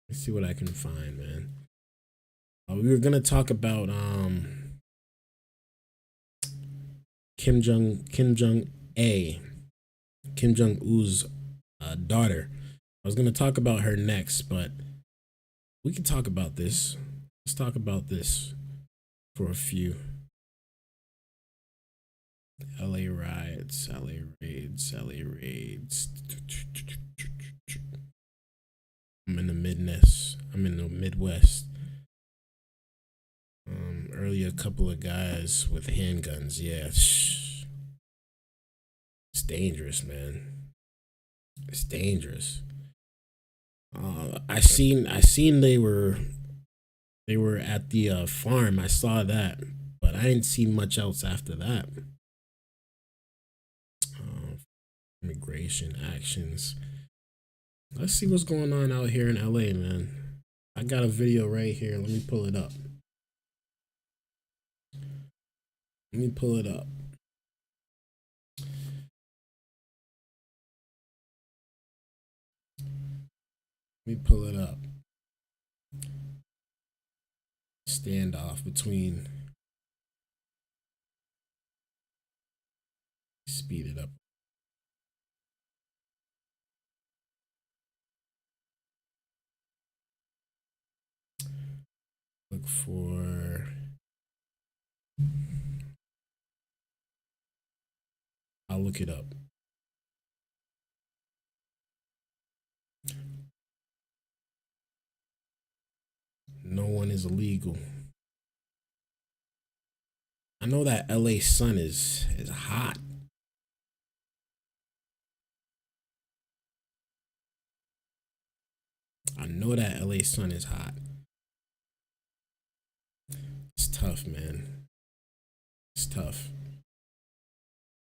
Let's see what I can find, man. We were gonna talk about Kim Jong-un's daughter. I was gonna talk about her next, but we can talk about this. Let's talk about this for a few. LA riots, LA raids, LA raids. I'm in the Midwest. Earlier, a couple of guys with handguns. Yeah, it's dangerous, man. It's dangerous. I seen they were at the farm. I saw that, but I didn't see much else after that. Immigration actions. Let's see what's going on out here in LA, man. I got a video right here. Let me pull it up. Let me pull it up. Standoff between. Speed it up. Look for. I'll look it up. No one is illegal. I know that LA sun is hot. I know that LA sun is hot. It's tough, man. It's tough.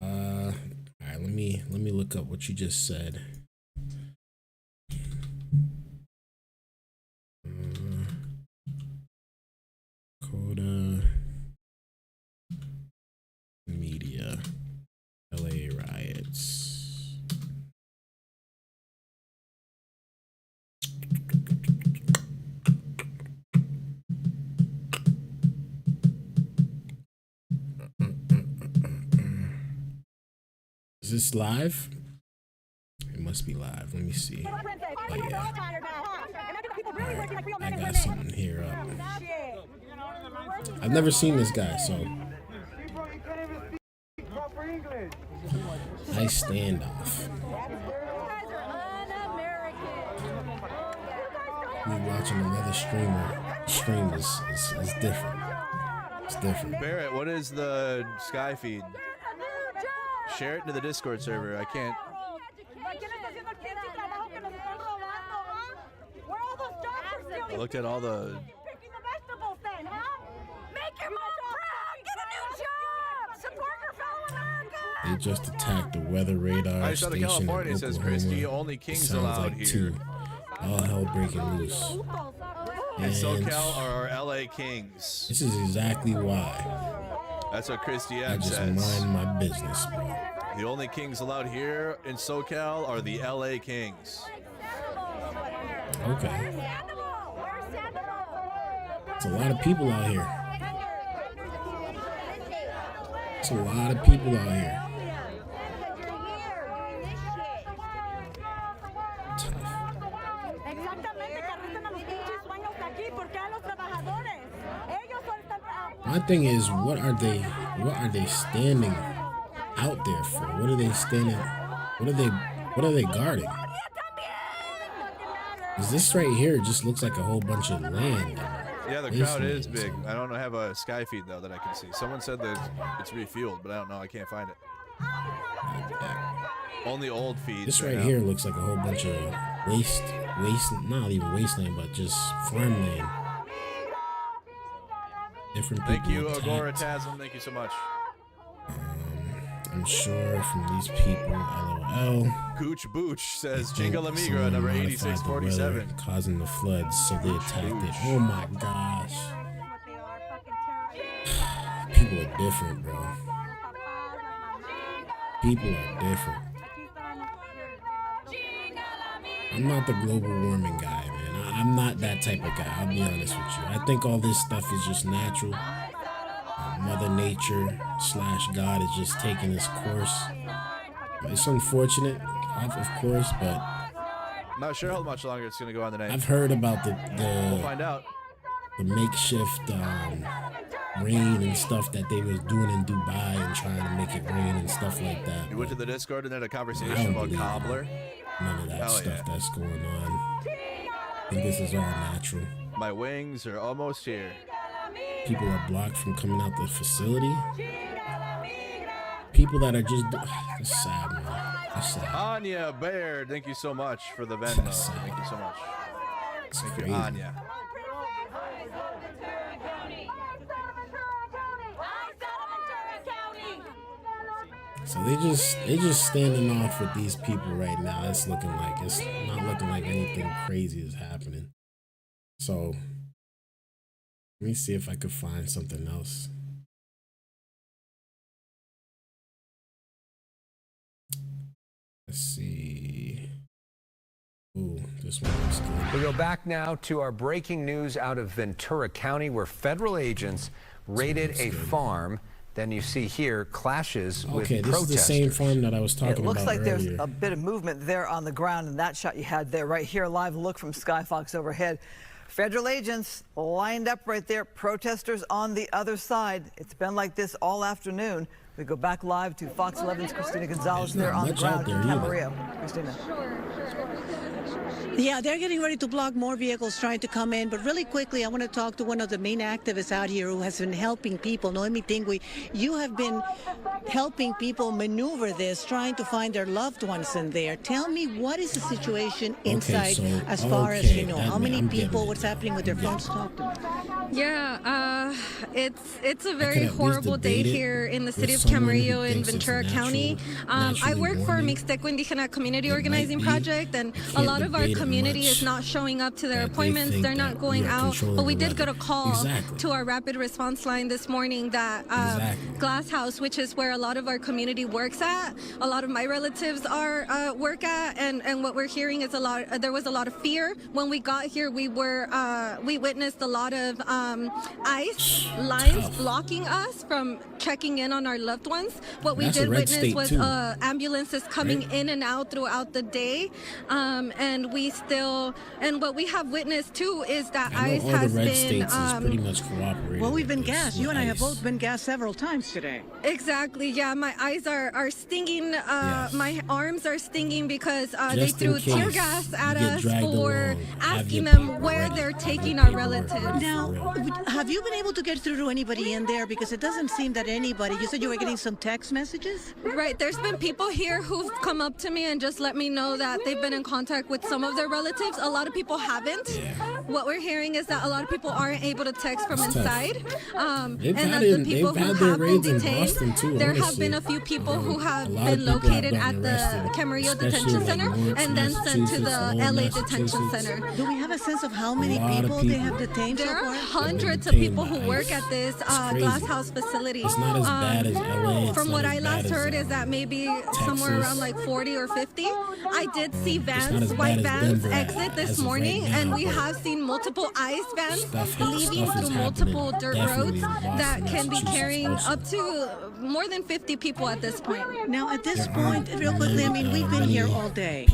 All right, let me look up what you just said. Coda media, LA riots. Is this live? It must be live. Let me see. Oh, yeah. Right. I got something here up. I've never seen this guy, so. Nice standoff. Me watching another stream is different. It's different. Barrett, what is the Sky feed? Share it to the Discord server. I can't. I looked at all the. They just attacked the weather radar station in Oklahoma. Says Christy, only kings allowed here. Two. All hell breaking loose. And SoCal are our LA Kings. This is exactly why. That's what Christy I M just says. mind my business, bro. The only kings allowed here in SoCal are the LA Kings. Okay. It's a lot of people out here. It's a lot of people out here. My thing is, what are they standing out there for? What are they standing? What are they guarding? Is this right here just looks like a whole bunch of land? Yeah, the crowd is big. I don't have a Sky feed though that I can see. Someone said that it's refueled, but I don't know. I can't find it. Only old feeds. This right here looks like a whole bunch of waste, not even wasteland, but just farmland. Different people. Thank you, Agoratasm. Thank you so much. I'm sure from these people, LOL. Gooch Booch says Jingle La Migra, number 8647. Causing the floods, so they attacked it. Oh my gosh. People are different, bro. People are different. I'm not the global warming guy, man. I'm not that type of guy, I'll be honest with you. I think all this stuff is just natural. Mother Nature / God is just taking its course. It's unfortunate, of course, but not sure how much longer it's going to go on tonight. I've heard about We'll find out. the makeshift rain and stuff that they was doing in Dubai and trying to make it rain and stuff like that. You went to the Discord and had a I conversation don't about believe cobbler. none of that Hell stuff yeah. that's going on. I think this is all natural. My wings are almost here. People are blocked from coming out the facility. People that are just it's sad, man. It's sad. Anya Baird, thank you so much for the Venmo. Thank you so much. Thank you, crazy. Anya. So they just standing off with these people right now. It's not looking like anything crazy is happening. So let me see if I could find something else. Let's see. Ooh, this one looks good. We go back now to our breaking news out of Ventura County, where federal agents raided a farm. Then you see here clashes with Okay, this protesters. is the same farm that I was talking about It looks like earlier. there's a bit of movement there on the ground, and that shot you had there right here, live look from Skyfox overhead. Federal agents lined up right there, protesters on the other side. It's been like this all afternoon. We go back live to Fox 11's Christina Gonzalez there on the ground in Camarillo. Christina. Yeah, they're getting ready to block more vehicles trying to come in. But really quickly, I want to talk to one of the main activists out here who has been helping people. Noemi Tingui, you have been helping people maneuver this, trying to find their loved ones in there. Tell me, what is the situation inside as far as you know? How many people, what's happening with their phones? Talk to me. Yeah, it's a very horrible day here in the city of Camarillo in Ventura County. I work for Mixteco Indígena Community Organizing Project, and a lot of our community is not showing up to their appointments. They're not going out. But we did get a call to our rapid response line this morning that Glass House, which is where a lot of our community works at, a lot of my relatives are work at, and what we're hearing is there was a lot of fear. When we got here, we witnessed a lot of ICE lines blocking us from checking in on our loved ones. What we did witness was ambulances coming in and out throughout the day, and what we have witnessed too is that ICE has been pretty much cooperating. Well, we've been gassed. You and I have both been gassed several times today. Exactly. Yeah, my eyes are stinging. My arms are stinging because they threw tear gas at us for asking them where they're taking our relatives. Now, have you been able to get through to anybody in there? Because it doesn't seem that anybody. You said you were getting some text messages? Right. There's been people here who've come up to me and just let me know that they've been in contact with some of their relatives. A lot of people haven't. What we're hearing is that a lot of people aren't able to text from inside. And that the people who have been detained, there have been a few people who have been located at the Camarillo Detention Center and then sent to the LA Detention Center. Do we have a sense of how many people they have detained so There far? are hundreds of people who work at this Glass House facility. It's not as bad as LA. From what I last heard is that maybe somewhere around like 40 or 50. I did see vans, white vans, exit this morning, and we have seen multiple ICE vans leaving through multiple dirt roads that can be carrying up to more than 50 people at this point. Now, at this point, real quickly, I mean, we've been here all day.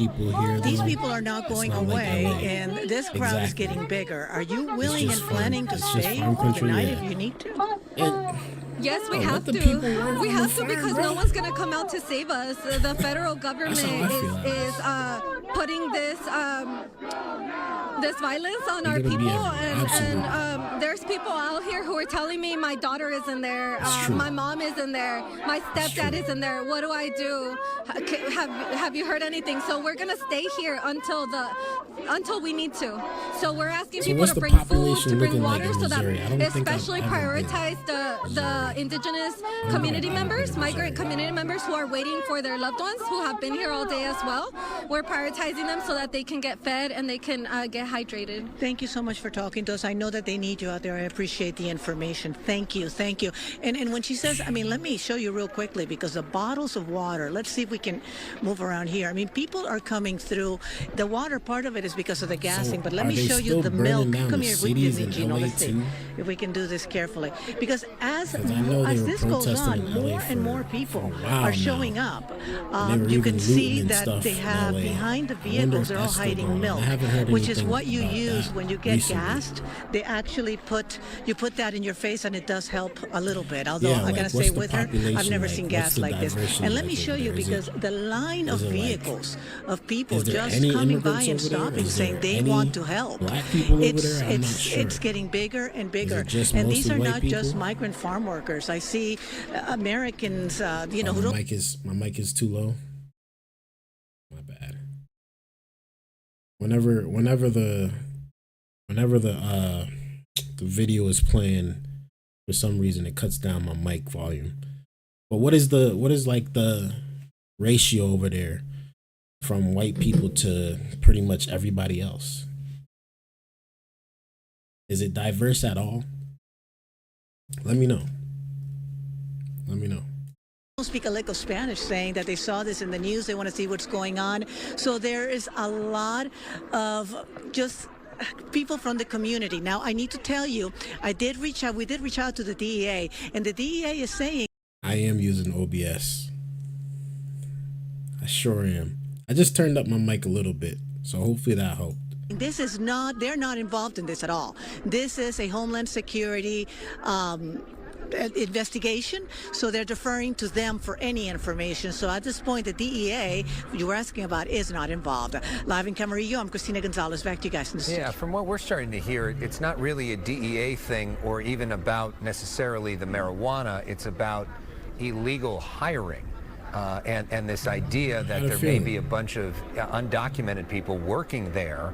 These people are not going away, and this crowd is getting bigger. Are you willing and planning to stay overnight if you need to? Yes, we have to. We have to because no one's going to come out to save us. The federal government is putting this violence on our people, and there's people out here who are telling me my daughter is in there, my mom is in there, my stepdad is in there. What do I do? Have you heard anything? So we're going to stay here until we need to. So we're asking people to bring food, to bring water, so that especially prioritize the indigenous community members, migrant community members who are waiting for their loved ones who have been here all day as well. We're prioritizing them so that they can get fed and they can get hydrated. Thank you so much for talking to us. I know that they need you out there. I appreciate the information. Thank you. Thank you. And when she says, I mean, let me show you real quickly, because the bottles of water, let's see if we can move around here. I mean, people are coming through. The water part of it is because of the gassing, but let me show you the milk. Come here with me, Gino. Let's see. if we can do this carefully. Because as this goes on, more and more people are showing up. You can see that they have behind the vehicles, they're all hiding milk, which is what you use when you get gassed. They actually put that in your face, and it does help a little bit. Although I gotta say, with her, I've never seen gas like this. And let me show you, because the line of vehicles of people just coming by and stopping, saying they want to help. It's getting bigger and bigger. And these are not just migrant farm workers. I see Americans, who don't. My mic is too low. My bad. Whenever the video is playing, for some reason it cuts down my mic volume. But what is like the ratio over there from white people to pretty much everybody else? Is it diverse at all? Let me know. Don't speak a lick of Spanish, saying that they saw this in the news. They want to see what's going on. So there is a lot of just people from the community. Now, I need to tell you, we did reach out to the DEA, and the DEA is saying, I am using OBS. I sure am. I just turned up my mic a little bit, so hopefully that helped. they're not involved in this at all. This is a Homeland Security investigation, so they're deferring to them for any information. So at this point, the DEA you were asking about is not involved. Live in Camarillo, I'm Cristina Gonzalez. Back to you guys in the studio. Yeah, from what we're starting to hear, it's not really a DEA thing or even about necessarily the marijuana. It's about illegal hiring. And this idea that there may be a bunch of undocumented people working there.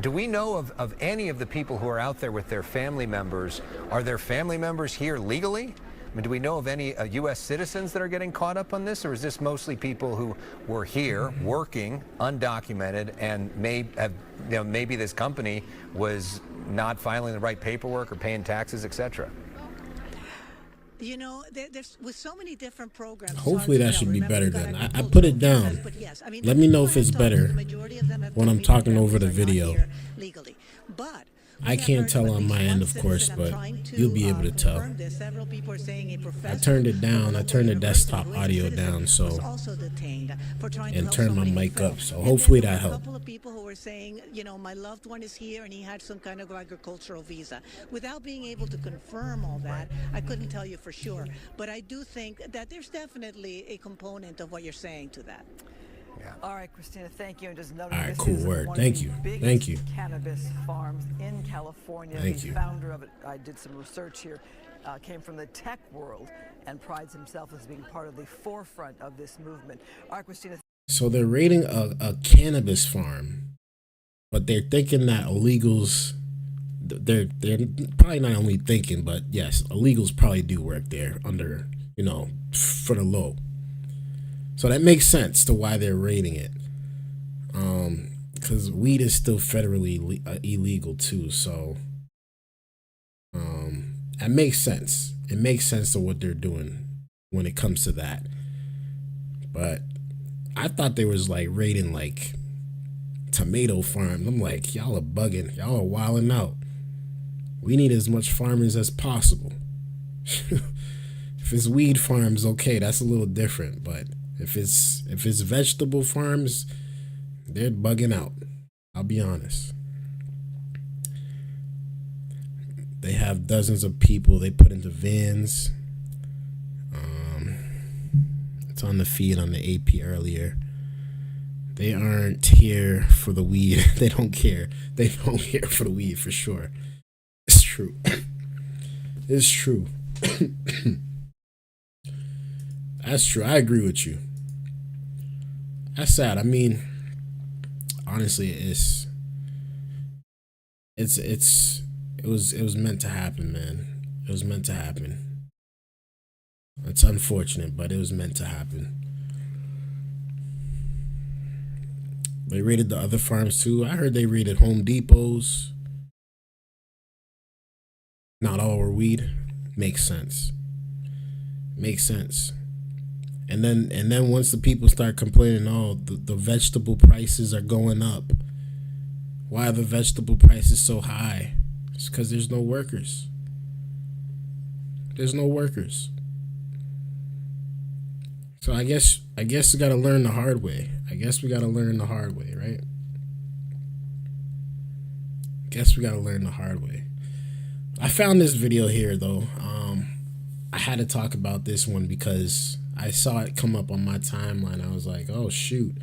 Do we know of any of the people who are out there with their family members? Are their family members here legally? I mean, do we know of any U.S. citizens that are getting caught up on this, or is this mostly people who were here working, undocumented, and maybe this company was not filing the right paperwork or paying taxes, etc.? You know, there's with so many different programs. Hopefully that should be better then. I put it down. Let me know if it's better when I'm talking over the video. I can't tell on my end, of course, but you'll be able to tell. I turned it down. I turned the desktop audio down, and turned my mic up. So hopefully that helped. A couple of people who were saying, you know, my loved one is here and he had some kind of agricultural visa. Without being able to confirm all that, I couldn't tell you for sure. But I do think that there's definitely a component of what you're saying to that. Yeah. All right, Christina, thank you. And just noting, all right, this cool is word. One Thank of the you. biggest Thank you. Cannabis farms in California. Thank He's you. founder of it. I did some research here. Came from the tech world and prides himself as being part of the forefront of this movement. All right, Christina. So they're raiding a cannabis farm, but they're thinking that illegals. They're probably not only thinking, but yes, illegals probably do work there under, for the low. So that makes sense to why they're raiding it. Because weed is still federally illegal too. So that makes sense. It makes sense to what they're doing when it comes to that. But I thought they was like raiding like tomato farms. I'm like, y'all are bugging. Y'all are wilding out. We need as much farmers as possible. If it's weed farms, okay, that's a little different. But if it's vegetable farms, they're bugging out. I'll be honest. They have dozens of people they put into vans. It's on the feed on the AP earlier. They aren't here for the weed. They don't care. They don't care for the weed for sure. It's true. It's true. That's true. I agree with you. That's sad. I mean, honestly, it was meant to happen, man. It was meant to happen. It's unfortunate, but it was meant to happen. They raided the other farms too. I heard they raided Home Depots. Not all were weed. Makes sense. Makes sense. And then once the people start complaining, oh, the vegetable prices are going up. Why are the vegetable prices so high? It's because there's no workers. There's no workers. So I guess we got to learn the hard way. Right? Guess we got to learn the hard way. I found this video here though. I had to talk about this one because I saw it come up on my timeline. I was like, oh shoot.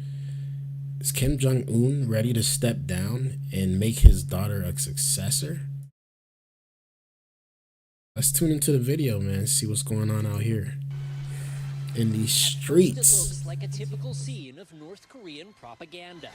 Is Kim Jong-un ready to step down and make his daughter a successor? Let's tune into the video, man. See what's going on out here in these streets. It looks like a typical scene of North Korean propaganda.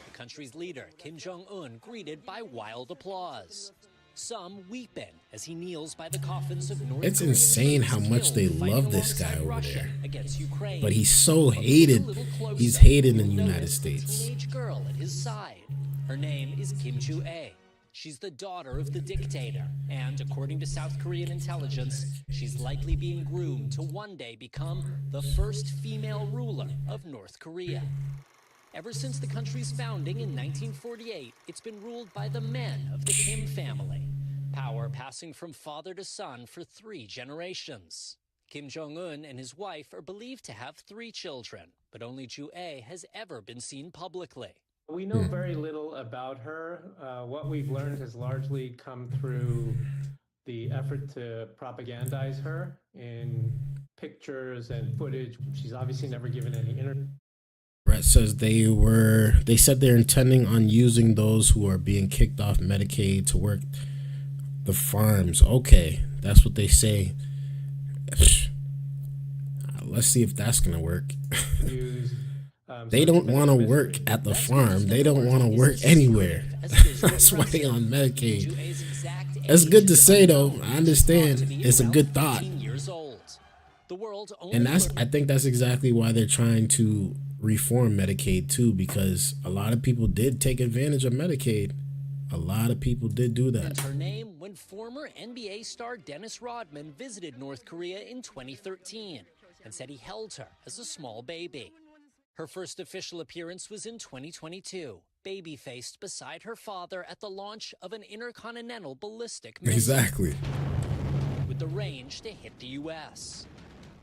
The country's leader, Kim Jong-un, greeted by wild applause. Some weeping as he kneels by the coffins of North It's Korean insane how troops much they killed love this fighting guy over alongside there. Russia against Ukraine. But he's so A hated. little closer, He's hated in the you'll United notice the States. teenage girl at his side. Her name is Kim Ju-ae. She's the daughter of the dictator, and according to South Korean intelligence, she's likely being groomed to one day become the first female ruler of North Korea. Ever since the country's founding in 1948, it's been ruled by the men of the Kim family, power passing from father to son for 3 generations. Kim Jong-un and his wife are believed to have 3 children, but only Ju-ae has ever been seen publicly. We know very little about her. What we've learned has largely come through the effort to propagandize her in pictures and footage. She's obviously never given any interview. Brett says they said they're intending on using those who are being kicked off Medicaid to work the farms. Okay, that's what they say. Let's see if that's gonna work. They don't want to work at the farm. They don't want to work anywhere. That's why they on Medicaid. That's good to say though. I understand. It's a good thought. And I think that's exactly why they're trying to reform Medicaid too, because a lot of people did take advantage of Medicaid. A lot of people did do that. Her name when former NBA star Dennis Rodman visited North Korea in 2013 and said he held her as a small baby. Her first official appearance was in 2022, baby-faced beside her father at the launch of an intercontinental ballistic missile. Exactly. With the range to hit the U.S.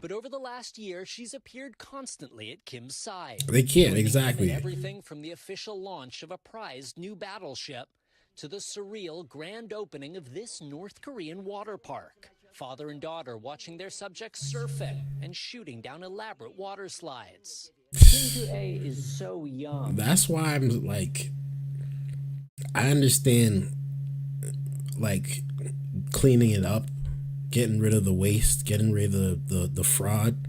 But over the last year, she's appeared constantly at Kim's side. They can't, joining him exactly. in everything from the official launch of a prized new battleship to the surreal grand opening of this North Korean water park. Father and daughter watching their subjects surfing and shooting down elaborate water slides. Kim Ju-ae is so young. That's why I'm like, I understand, like, cleaning it up, getting rid of the waste, getting rid of the fraud,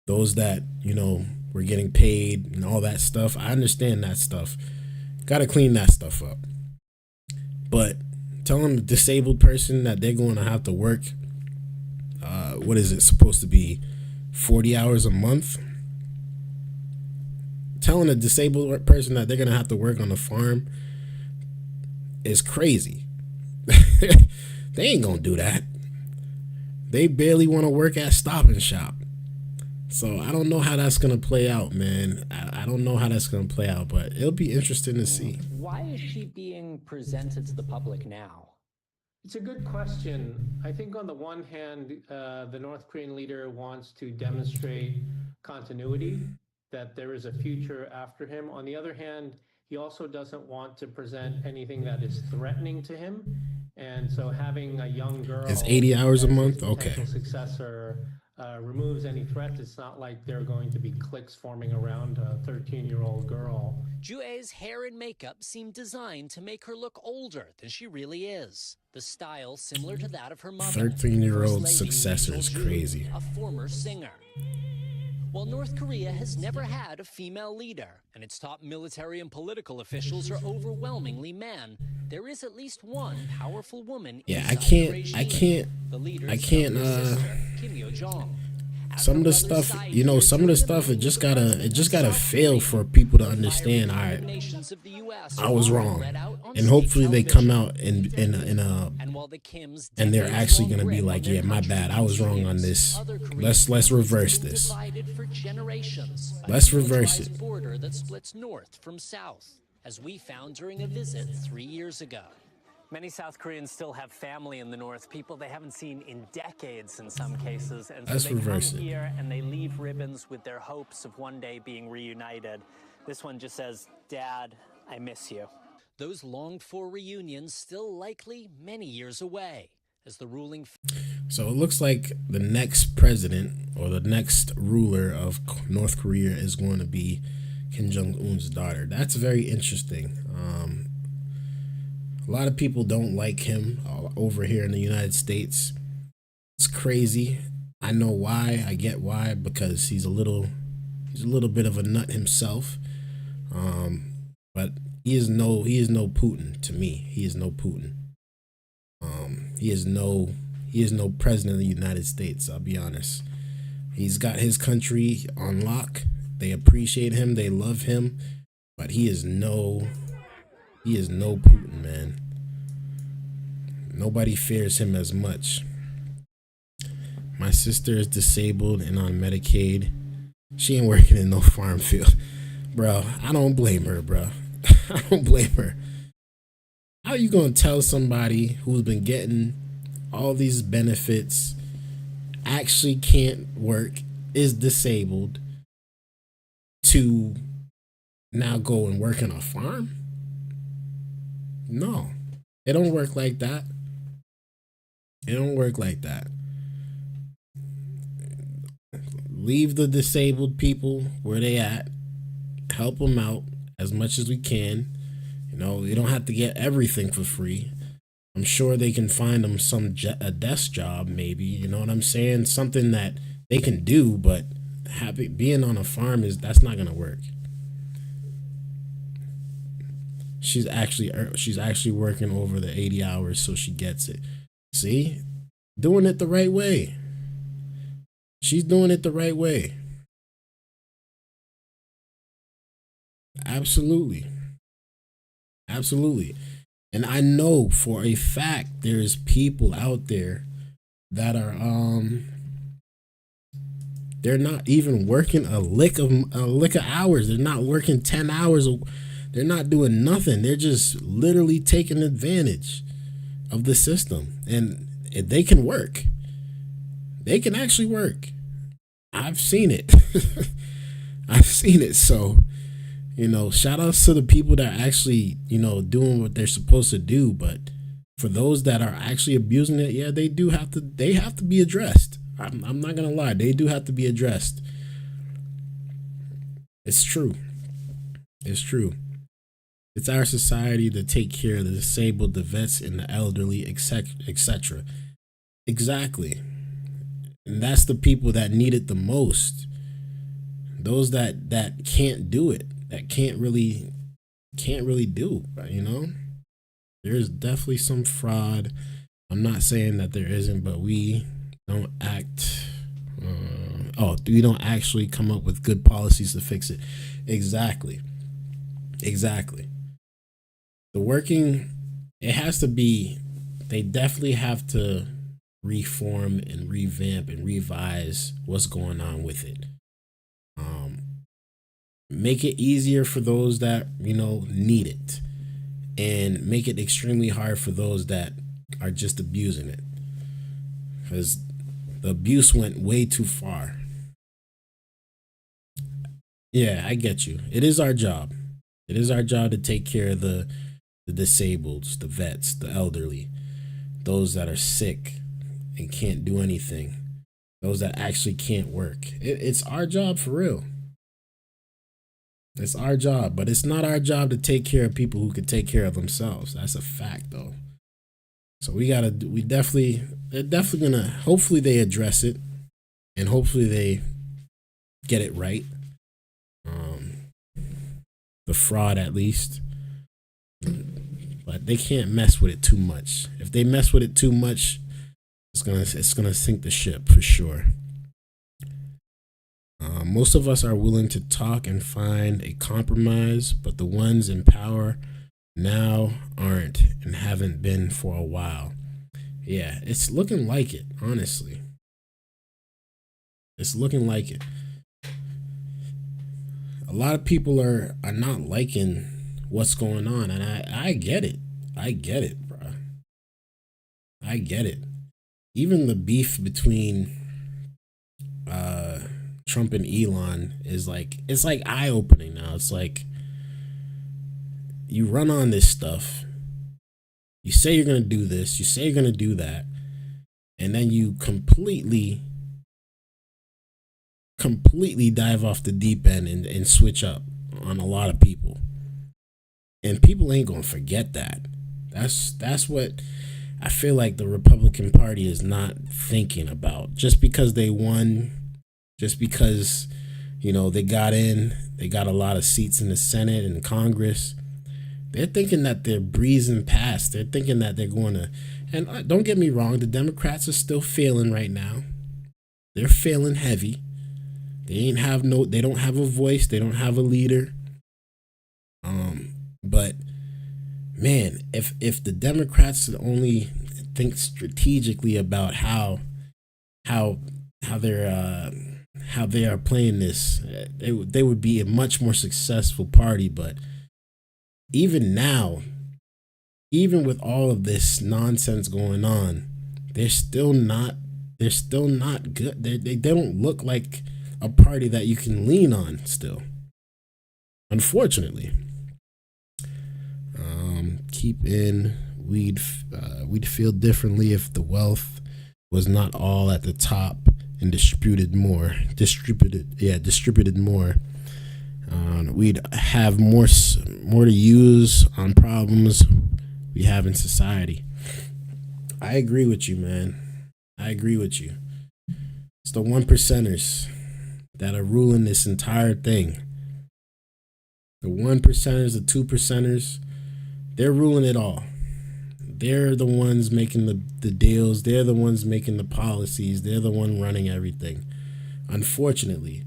those that, you know, were getting paid and all that stuff. I understand that stuff. Got to clean that stuff up. But telling the disabled person that they're going to have to work, what is it supposed to be, 40 hours a month? Telling a disabled person that they're going to have to work on the farm is crazy. They ain't going to do that. They barely want to work at Stop and Shop. So I don't know how that's going to play out, man. I don't know how that's going to play out, but it'll be interesting to see. Why is she being presented to the public now? It's a good question. I think on the one hand, the North Korean leader wants to demonstrate continuity, that there is a future after him. On the other hand, he also doesn't want to present anything that is threatening to him. And so having a young girl... It's 80 hours a month? Okay. ...successor removes any threats. It's not like there are going to be cliques forming around a 13-year-old girl. Ju-ae's hair and makeup seem designed to make her look older than she really is. The style similar to that of her mother. 13-year-old successor is crazy. A former singer. While North Korea has never had a female leader, and its top military and political officials are overwhelmingly men, there is at least one powerful woman. Yeah, I can't. Kim Yo-jong. Some of the stuff, you know, some of the stuff, it just gotta fail for people to understand. All right, I was wrong, and hopefully they come out and they're actually gonna be like, yeah, my bad, I was wrong on this. Let's reverse this. Let's reverse it. Border that splits north from south, as we found during a visit 3 years ago. Many South Koreans still have family in the North, people they haven't seen in decades in some cases. And so Let's they reverse come it. here and they leave ribbons with their hopes of one day being reunited. This one just says, "Dad, I miss you." Those longed-for reunions still likely many years away as the ruling... So it looks like the next president or the next ruler of North Korea is going to be Kim Jong-un's daughter. That's very interesting. A lot of people don't like him over here in the United States. It's crazy. I know why. I get why, because he's a little bit of a nut himself. But he is no Putin to me. He is no Putin. He is no president of the United States. I'll be honest. He's got his country on lock. They appreciate him. They love him. But he is no Putin, man. Nobody fears him as much. My sister is disabled and on Medicaid. She ain't working in no farm field. Bro, I don't blame her, bro. I don't blame her. How are you going to tell somebody who's been getting all these benefits, actually can't work, is disabled, to now go and work on a farm? No, it don't work like that. It don't work like that. Leave the disabled people where they at. Help them out as much as we can. You know, you don't have to get everything for free. I'm sure they can find them a desk job, maybe. You know what I'm saying? Something that they can do, but being on a farm that's not gonna work. She's actually working over the 80 hours, so she gets it. See, doing it the right way. She's doing it the right way. Absolutely. Absolutely. And I know for a fact there's people out there that are they're not even working a lick of hours. They're not working 10 hours. They're not doing nothing. They're just literally taking advantage of the system. And they can work. They can actually work. I've seen it. I've seen it. So, you know, shout outs to the people that are actually, you know, doing what they're supposed to do. But for those that are actually abusing it, yeah, they have to be addressed. I'm not going to lie. They do have to be addressed. It's true. It's true. It's our society to take care of the disabled, the vets, and the elderly, etc. Exactly. And that's the people that need it the most. Those that can't do it, that can't really do, you know? There's definitely some fraud. I'm not saying that there isn't, but we don't act we don't actually come up with good policies to fix it. Exactly. It has to be, they definitely have to reform and revamp and revise what's going on with it. Make it easier for those that, you know, need it, and make it extremely hard for those that are just abusing it, because the abuse went way too far. Yeah, I get you. It is our job. It is our job to take care of the disabled, the vets, the elderly, those that are sick and can't do anything, those that actually can't work. It's our job for real. It's our job, but it's not our job to take care of people who can take care of themselves. That's a fact, though. So they're definitely gonna, hopefully they address it, and hopefully they get it right. The fraud, at least. But they can't mess with it too much. If they mess with it too much, it's gonna sink the ship for sure. Most of us are willing to talk and find a compromise, but the ones in power now aren't and haven't been for a while. Yeah, it's looking like it, honestly. It's looking like it. A lot of people are not liking what's going on, and I get it. I get it, bro. I get it. Even the beef between Trump and Elon is like, it's like eye opening now. It's like you run on this stuff. You say you're going to do this, you say you're going to do that, and then you completely dive off the deep end and switch up on a lot of people. And people ain't going to forget that. That's what I feel like the Republican Party is not thinking about. Just because they won, just because, you know, they got a lot of seats in the Senate and Congress, they're thinking that they're breezing past. They're thinking that they're going to, and don't get me wrong, the Democrats are still failing right now. They're failing heavy. They don't have a voice. They don't have a leader. But man, if the Democrats only think strategically about how they are playing this, they would be a much more successful party. But even now, even with all of this nonsense going on, they're still not good. They don't look like a party that you can lean on still, unfortunately. Keep in, we'd feel differently if the wealth was not all at the top and distributed more. We'd have more to use on problems we have in society. I agree with you, man. I agree with you. It's the 1%ers that are ruling this entire thing. The 1%ers, the 2%ers, they're ruling it all. They're the ones making the deals. They're the ones making the policies. They're the one running everything, unfortunately.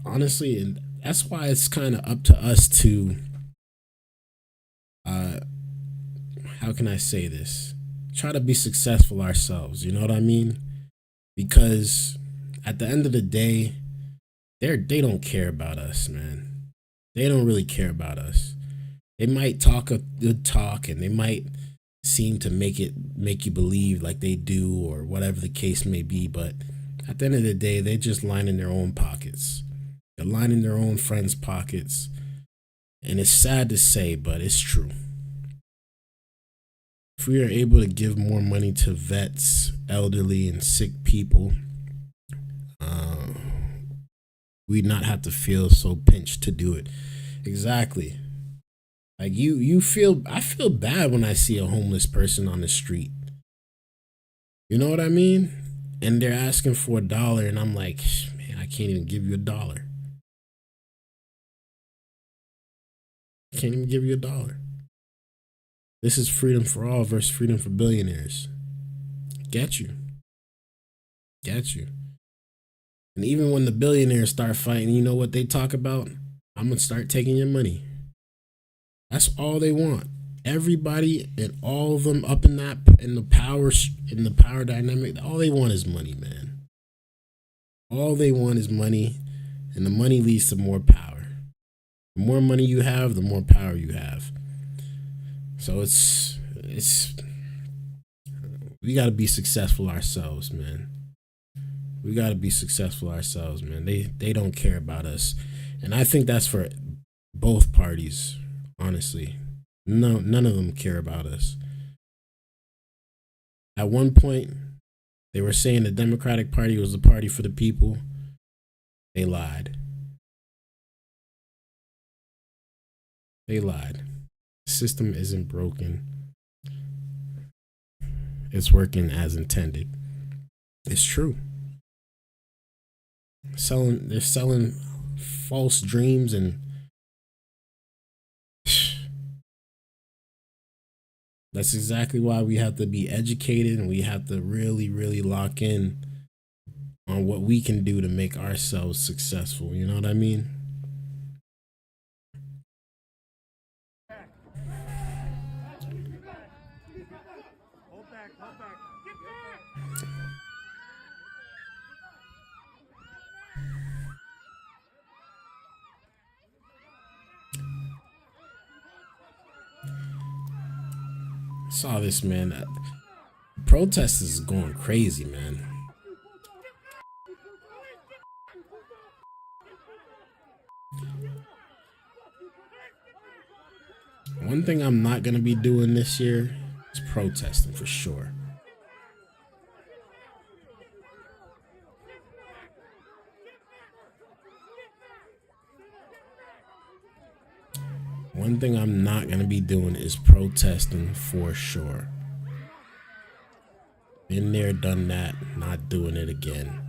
Honestly, and that's why it's kind of up to us to, how can I say this? Try to be successful ourselves. You know what I mean? Because at the end of the day, they don't care about us, man. They don't really care about us. They might talk a good talk, and they might seem to make you believe like they do, or whatever the case may be. But at the end of the day, they're just lining their own pockets. They're lining their own friends' pockets. And it's sad to say, but it's true. If we are able to give more money to vets, elderly, and sick people, we'd not have to feel so pinched to do it. Exactly. Like I feel bad when I see a homeless person on the street. You know what I mean? And they're asking for $1, and I'm like, man, I can't even give you $1. I can't even give you $1. This is freedom for all versus freedom for billionaires. Get you. And even when the billionaires start fighting, you know what they talk about? I'm going to start taking your money. That's all they want. Everybody and all of them up in the power dynamic, all they want is money, man. All they want is money, and the money leads to more power. The more money you have, the more power you have. So it's we got to be successful ourselves, man. We got to be successful ourselves, man. They don't care about us. And I think that's for both parties, honestly. No, none of them care about us. At one point, they were saying the Democratic Party was the party for the people. They lied. They lied. The system isn't broken. It's working as intended. It's true. They're selling false dreams, and that's exactly why we have to be educated, and we have to really, really lock in on what we can do to make ourselves successful. You know what I mean? Saw this, man. Protest is going crazy, man. One thing I'm not gonna be doing this year is protesting for sure. One thing I'm not gonna be doing is protesting for sure. Been there, done that, not doing it again.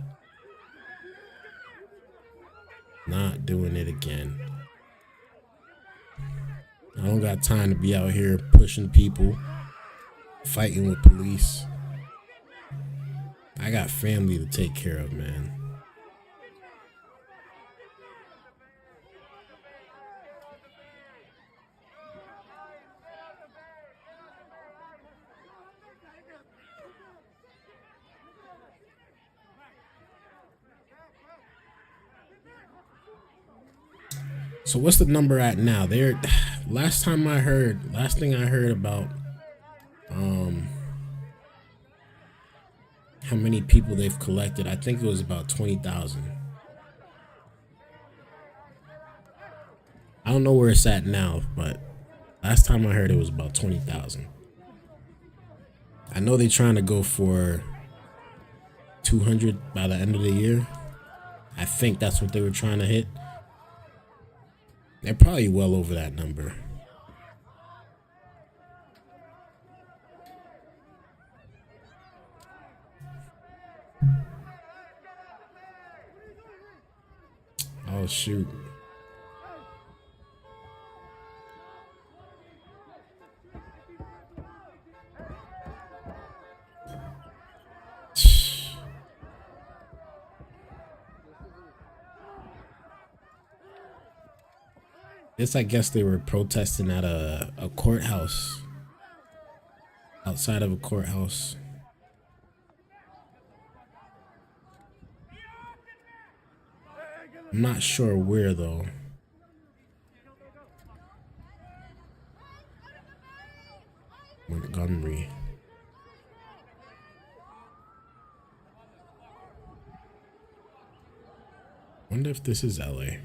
Not doing it again. I don't got time to be out here pushing people, fighting with police. I got family to take care of, man. So what's the number at now? Last thing I heard about how many people they've collected, I think it was about 20,000. I don't know where it's at now, but last time I heard it was about 20,000. I know they're trying to go for 200 by the end of the year. I think that's what they were trying to hit. They're probably well over that number. Oh, shoot. This, I guess they were protesting at a courthouse. Outside of a courthouse. I'm not sure where though. Montgomery. Wonder if this is LA.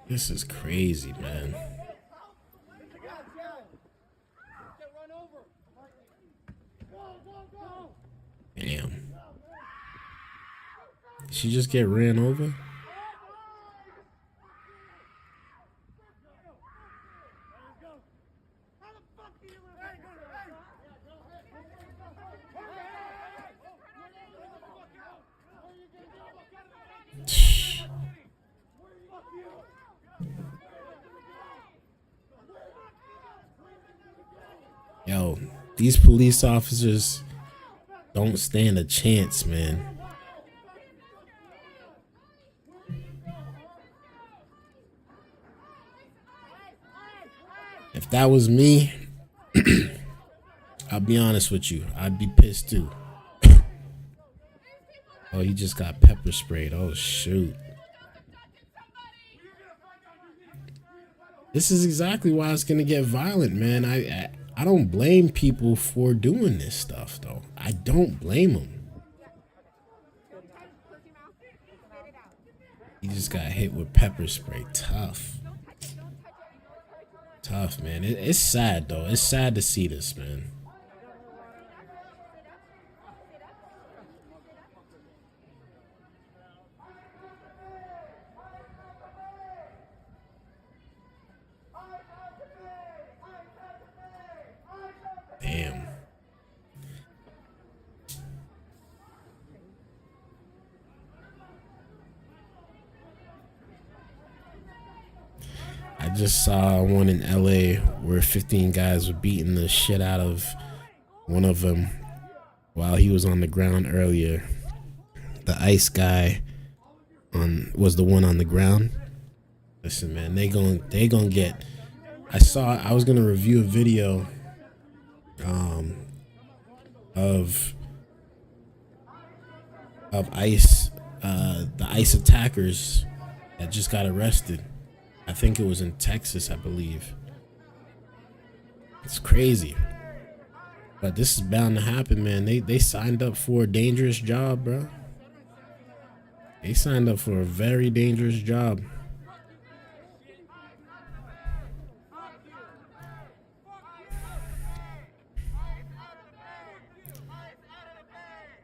This is crazy, man. Damn. Did she just get ran over? Yo, these police officers don't stand a chance, man. If that was me, I'll be honest with you, I'd be pissed too. Oh, he just got pepper sprayed. Oh, shoot. This is exactly why it's gonna get violent, man. I don't blame people for doing this stuff, though. I don't blame them. He just got hit with pepper spray. Tough. Tough, man. It's sad, though. It's sad to see this, man. Damn. I just saw one in LA where 15 guys were beating the shit out of one of them while he was on the ground earlier. the ICE guy was the one on the ground. Listen, man, they gonna get. I was gonna review a video of ICE, the ICE attackers that just got arrested. I think it was in Texas, I believe. It's crazy. But this is bound to happen, man. They signed up for a dangerous job, bro. They signed up for a very dangerous job.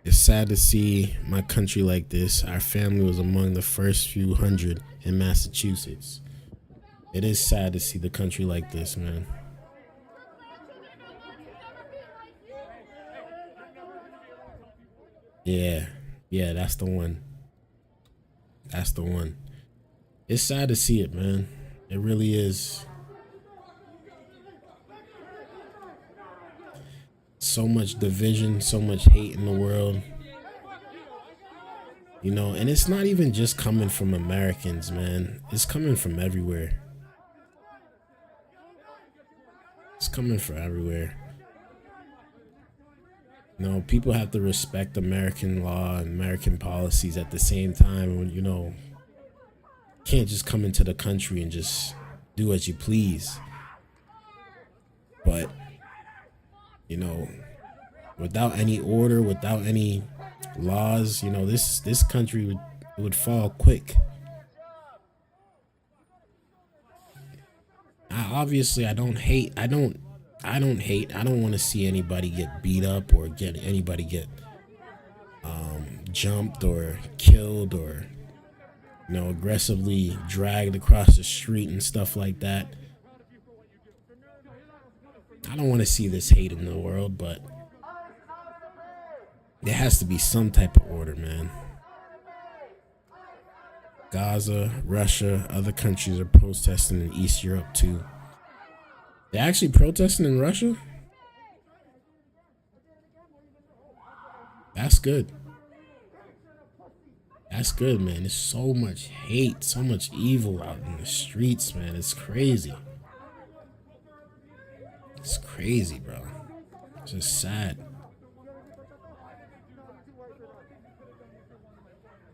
It's sad to see my country like this. Our family was among the first few hundred in Massachusetts. It is sad to see the country like this, man. Yeah, that's the one. That's the one. It's sad to see it, man. It really is. So much division, so much hate in the world. You know, and it's not even just coming from Americans, man. It's coming from everywhere. It's coming from everywhere. You know, people have to respect American law and American policies at the same time. When, you know, can't just come into the country and just do as you please. But, you know, without any order, without any laws, you know, this country would fall quick. Obviously, I don't hate. I don't want to see anybody get beat up or get anybody get jumped or killed or, you know, aggressively dragged across the street and stuff like that. I don't want to see this hate in the world, but there has to be some type of order, man. Gaza, Russia, other countries are protesting in East Europe too. They're actually protesting in Russia? That's good. That's good, man. There's so much hate, so much evil out in the streets, man. It's crazy. It's crazy, bro. It's just sad.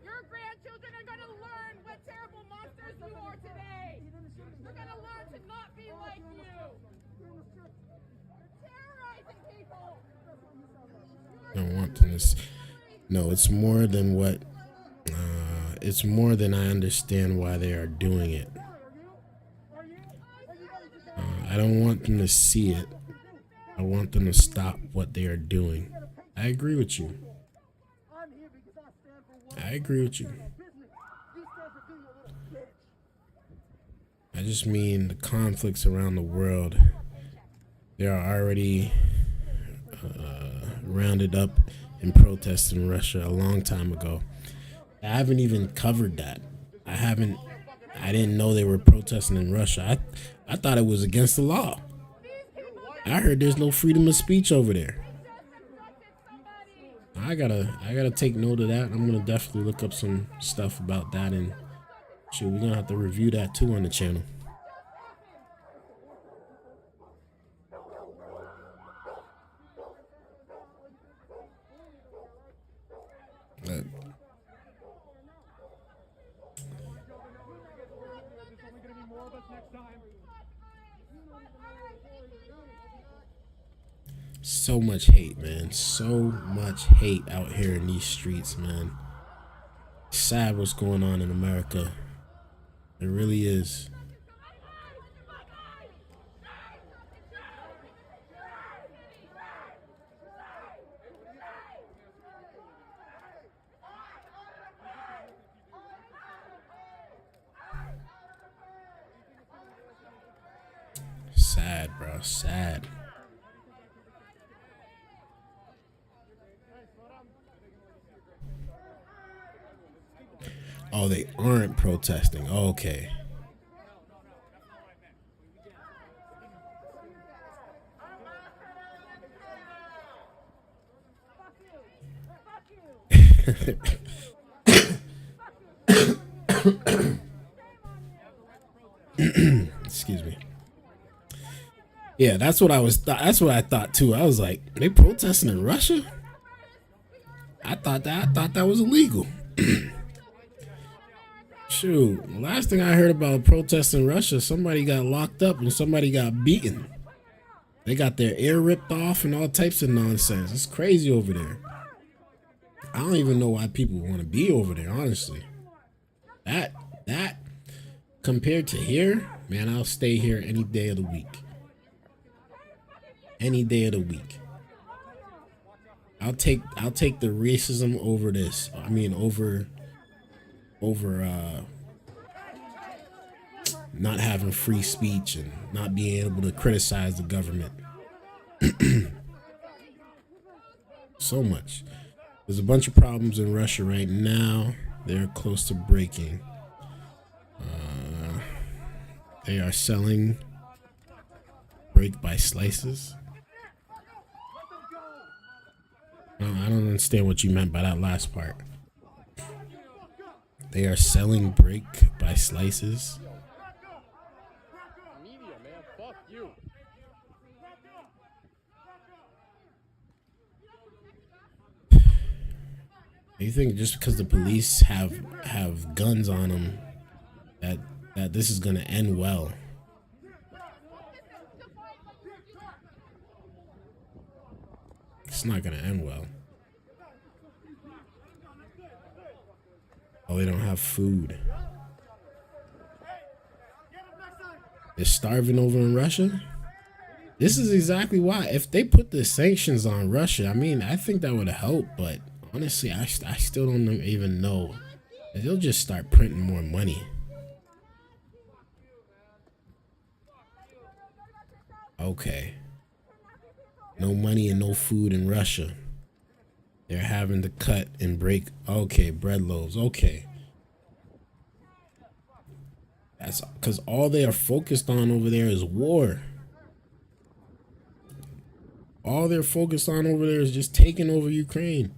Your grandchildren are going to learn what terrible monsters you are today. They're going to learn to not be like you. You're terrorizing people. I don't want this. No, it's more than what. It's more than I understand why they are doing it. I don't want them to see it. I want them to stop what they are doing. I agree with you. I agree with you. I just mean the conflicts around the world. They are already rounded up in protests in Russia a long time ago. I haven't even covered that. I didn't know they were protesting in Russia. I thought it was against the law. I heard there's no freedom of speech over there. I gotta take note of that. I'm gonna definitely look up some stuff about that, and shit, we're gonna have to review that too on the channel. So much hate, man. So much hate out here in these streets, man. It's sad what's going on in America. It really is. Sad, bro. Sad. Oh, they aren't protesting. Okay. Excuse me. Yeah, that's what I thought too. I was like, they protesting in Russia? I thought that was illegal. Shoot, last thing I heard about protests in Russia, somebody got locked up and somebody got beaten. They got their ear ripped off and all types of nonsense. It's crazy over there. I don't even know why people want to be over there, honestly. That compared to here, man, I'll stay here any day of the week. Any day of the week. I'll take the racism over this. I mean, over not having free speech and not being able to criticize the government. So much. There's a bunch of problems in Russia right now. They're close to breaking. They are selling break by slices. I don't understand what you meant by that last part. They are selling break by slices. Media, man, fuck you. You think just because the police have guns on them that this is gonna end well? It's not gonna end well. Oh, they don't have food. They're starving over in Russia? This is exactly why. If they put the sanctions on Russia, I mean, I think that would help, but honestly, I still don't even know. They'll just start printing more money. Okay. No money and no food in Russia. They're having to cut and break. Okay, bread loaves. Okay. That's because all they are focused on over there is war. All they're focused on over there is just taking over Ukraine.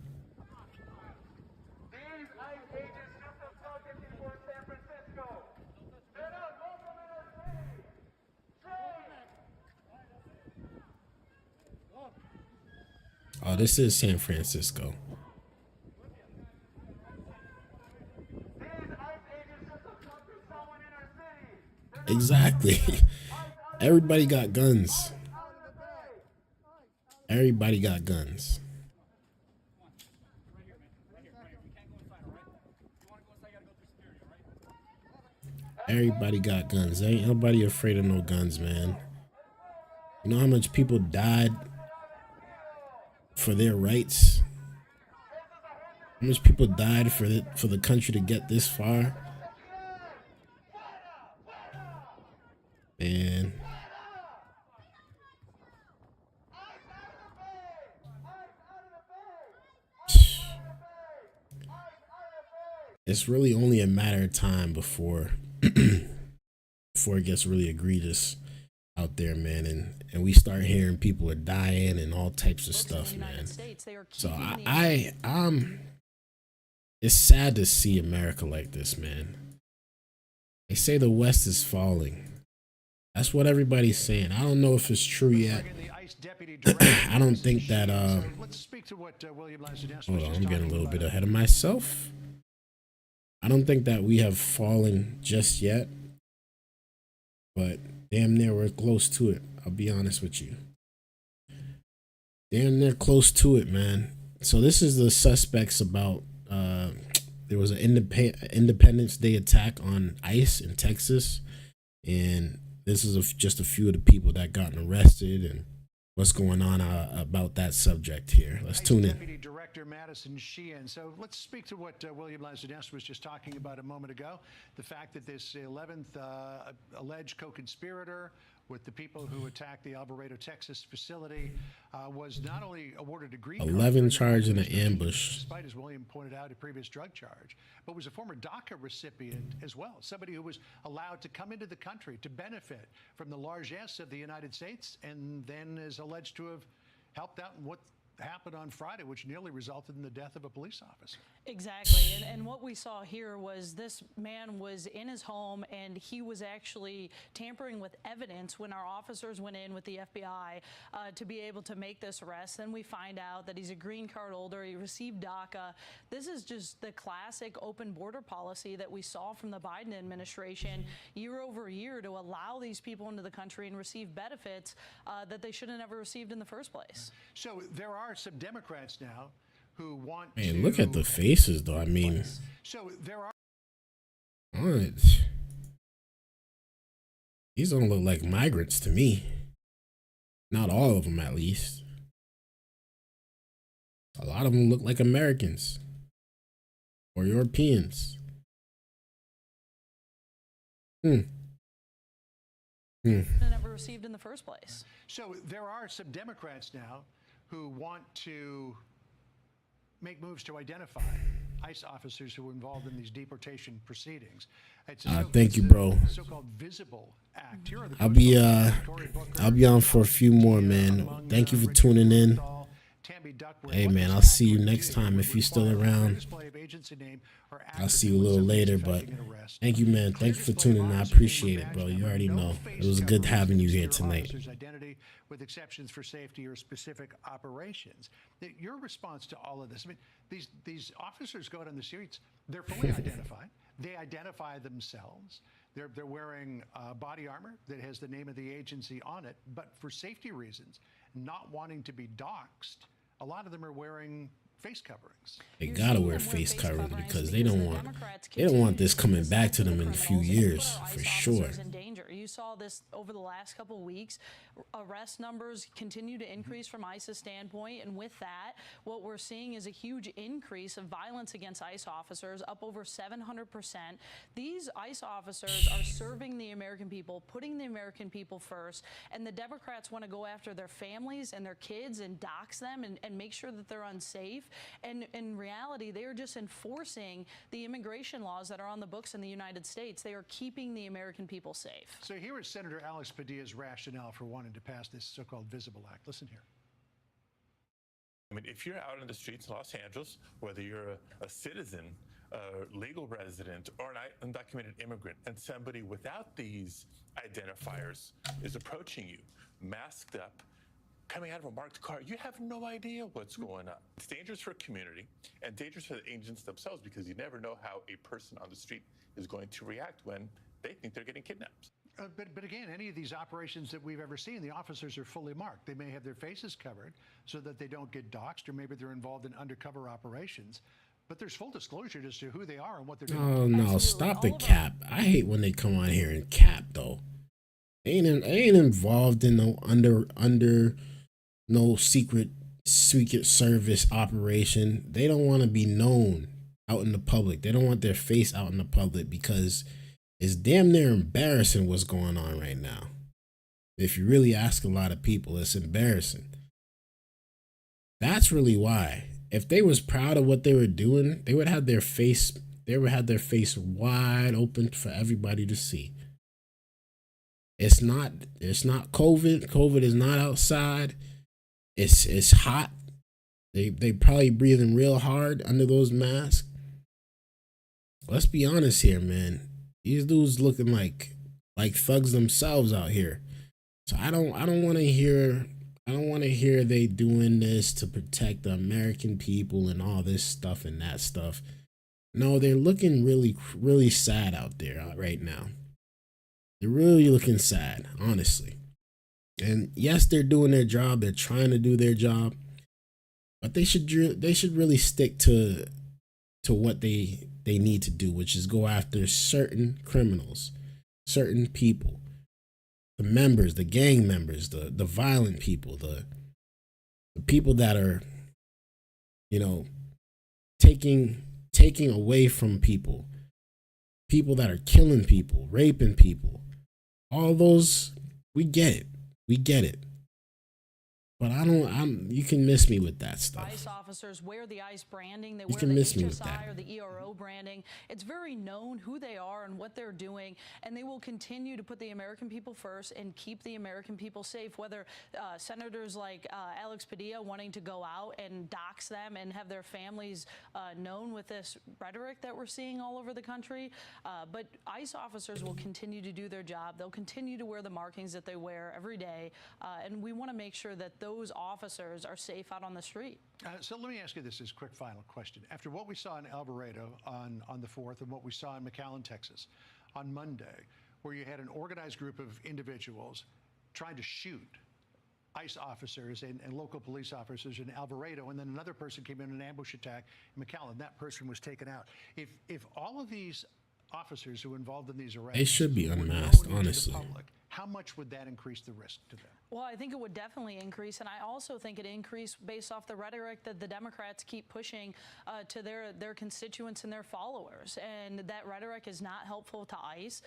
Oh, this is San Francisco. Exactly. Everybody got guns. Everybody got guns. Everybody got guns. Ain't nobody afraid of no guns, man. You know how much people died for their rights? How much people died for the country to get this far? Man. It's really only a matter of time before before it gets really egregious out there, man, and we start hearing people are dying and all types of stuff, man. So it's sad to see America like this, man. They say the West is falling. That's what everybody's saying. I don't know if it's true yet. I don't think that hold on, I'm getting a little bit ahead of myself. I don't think that we have fallen just yet, but damn near we're close to it. I'll be honest with you. Damn near close to it, man. So this is the suspects about there was an Independence Day attack on ICE in Texas, and this is just a few of the people that gotten arrested and what's going on about that subject here. Let's tune in. Deputy Director Madison Sheehan. So let's speak to what William Lazanescu was just talking about a moment ago. The fact that this 11th alleged co-conspirator with the people who attacked the Alvarado, Texas facility was not only awarded a green 11 charged in an ambush. Despite, as William pointed out, a previous drug charge, but was a former DACA recipient as well. Somebody who was allowed to come into the country to benefit from the largesse of the United States and then is alleged to have helped out in what happened on Friday, which nearly resulted in the death of a police officer. Exactly. And what we saw here was this man was in his home and he was actually tampering with evidence when our officers went in with the FBI to be able to make this arrest. Then we find out that he's a green card holder. He received DACA. This is just the classic open border policy that we saw from the Biden administration year over year to allow these people into the country and receive benefits that they should have never received in the first place. So there are some Democrats now who want Man, to look at the faces, though. I mean, so there are what? These don't look like migrants to me. Not all of them, at least. A lot of them look like Americans or Europeans. Never received in the first place. So there are some Democrats now who want to make moves to identify ICE officers who were involved in these deportation proceedings. It's thank you, bro. So-called Visible Act. Here are the I'll be on for a few more, man. Thank you for tuning in. Hey, man, I'll see you next time if you're still around. I'll see you a little later, but thank you, man. Thank you for tuning in. I appreciate it, bro. You already know. It was good having you here tonight. Identity with exceptions for safety or specific operations. Your response to all of this, I mean, these officers go out on the streets, they're fully identified. They identify themselves. They're wearing body armor that has the name of the agency on it, but for safety reasons, not wanting to be doxxed, a lot of them are wearing face coverings. They gotta wear face coverings because they don't want this coming back to them in a few years, for sure. You saw this over the last couple of weeks. Arrest numbers continue to increase from ICE's standpoint, and with that, what we're seeing is a huge increase of violence against ICE officers, up over 700%. These ICE officers are serving the American people, putting the American people first, and the Democrats want to go after their families and their kids and dox them and make sure that they're unsafe. And in reality, they are just enforcing the immigration laws that are on the books in the United States. They are keeping the American people safe. So here is Senator Alex Padilla's rationale for wanting to pass this so-called Visible Act. Listen here. I mean, if you're out in the streets in Los Angeles, whether you're a citizen, a legal resident, or an undocumented immigrant, and somebody without these identifiers is approaching you, masked up, coming out of a marked car, you have no idea what's going on. It's dangerous for a community and dangerous for the agents themselves because you never know how a person on the street is going to react when they think they're getting kidnapped. But again, any of these operations that we've ever seen, the officers are fully marked. They may have their faces covered so that they don't get doxxed, or maybe they're involved in undercover operations. But there's full disclosure as to who they are and what they're doing. Oh, no, stop the cap. I hate when they come on here and cap, though. They ain't involved in no under no secret service operation. They don't want to be known out in the public. They don't want their face out in the public because it's damn near embarrassing what's going on right now. If you really ask a lot of people, it's embarrassing. That's really why. If they was proud of what they were doing, they would have their face wide open for everybody to see. It's not COVID. COVID is not outside. It's hot. They probably breathing real hard under those masks. Let's be honest here, man. These dudes looking like thugs themselves out here. So I don't want to hear they doing this to protect the American people and all this stuff and that stuff. No, they're looking really, really sad out there right now. They're really looking sad, honestly. And yes, they're doing their job. They're trying to do their job, but they should really stick to what they need to do, which is go after certain criminals, certain people, the members, the gang members, the violent people, the people that are, taking away from people that are killing people, raping people. All those, we get it. But you can miss me with that stuff. ICE officers wear the ICE branding, they You wear can the miss me with HSI that. or the ERO branding. It's very known who they are and what they're doing, and they will continue to put the American people first and keep the American people safe, whether senators like Alex Padilla wanting to go out and dox them and have their families known with this rhetoric that we're seeing all over the country. But ICE officers will continue to do their job. They'll continue to wear the markings that they wear every day, and we want to make sure that those officers are safe out on the street. So let me ask you this quick final question. After what we saw in Alvarado on the 4th and what we saw in McAllen, Texas on Monday, where you had an organized group of individuals trying to shoot ICE officers and local police officers in Alvarado, and then another person came in an ambush attack in McAllen. That person was taken out. If all of these officers who were involved in these arrests, They should be unmasked, honestly. public, how much would that increase the risk to them? Well, I think it would definitely increase, and I also think it increased based off the rhetoric that the Democrats keep pushing to their constituents and their followers, and that rhetoric is not helpful to ICE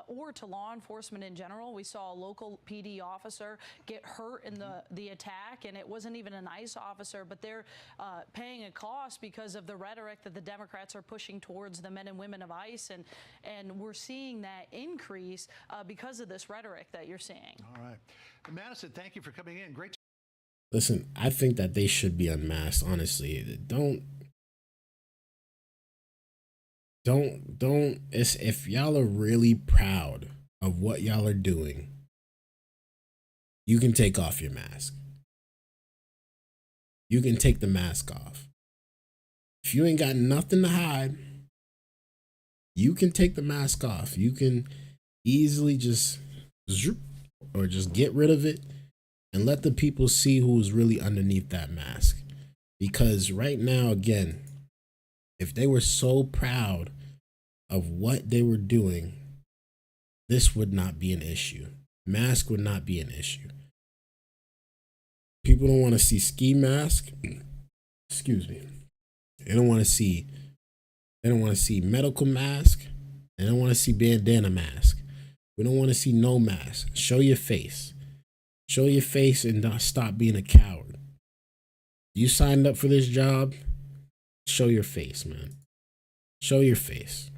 or to law enforcement in general. We saw a local PD officer get hurt in the attack, and it wasn't even an ICE officer, but they're paying a cost because of the rhetoric that the Democrats are pushing towards the men and women of ICE, and we're seeing that increase because of this rhetoric that you're seeing. All right. Madison, thank you for coming in. Great. Listen, I think that they should be unmasked, honestly. If y'all are really proud of what y'all are doing, you can take off your mask. You can take the mask off. If you ain't got nothing to hide, you can take the mask off. You can easily just get rid of it and let the people see who's really underneath that mask. Because right now, again, if they were so proud of what they were doing, this would not be an issue. Mask would not be an issue. People don't want to see ski mask. Excuse me. They don't want to see medical mask. They don't want to see bandana mask. We don't want to see no mask. Show your face. Show your face and don't stop being a coward. You signed up for this job. Show your face, man. Show your face.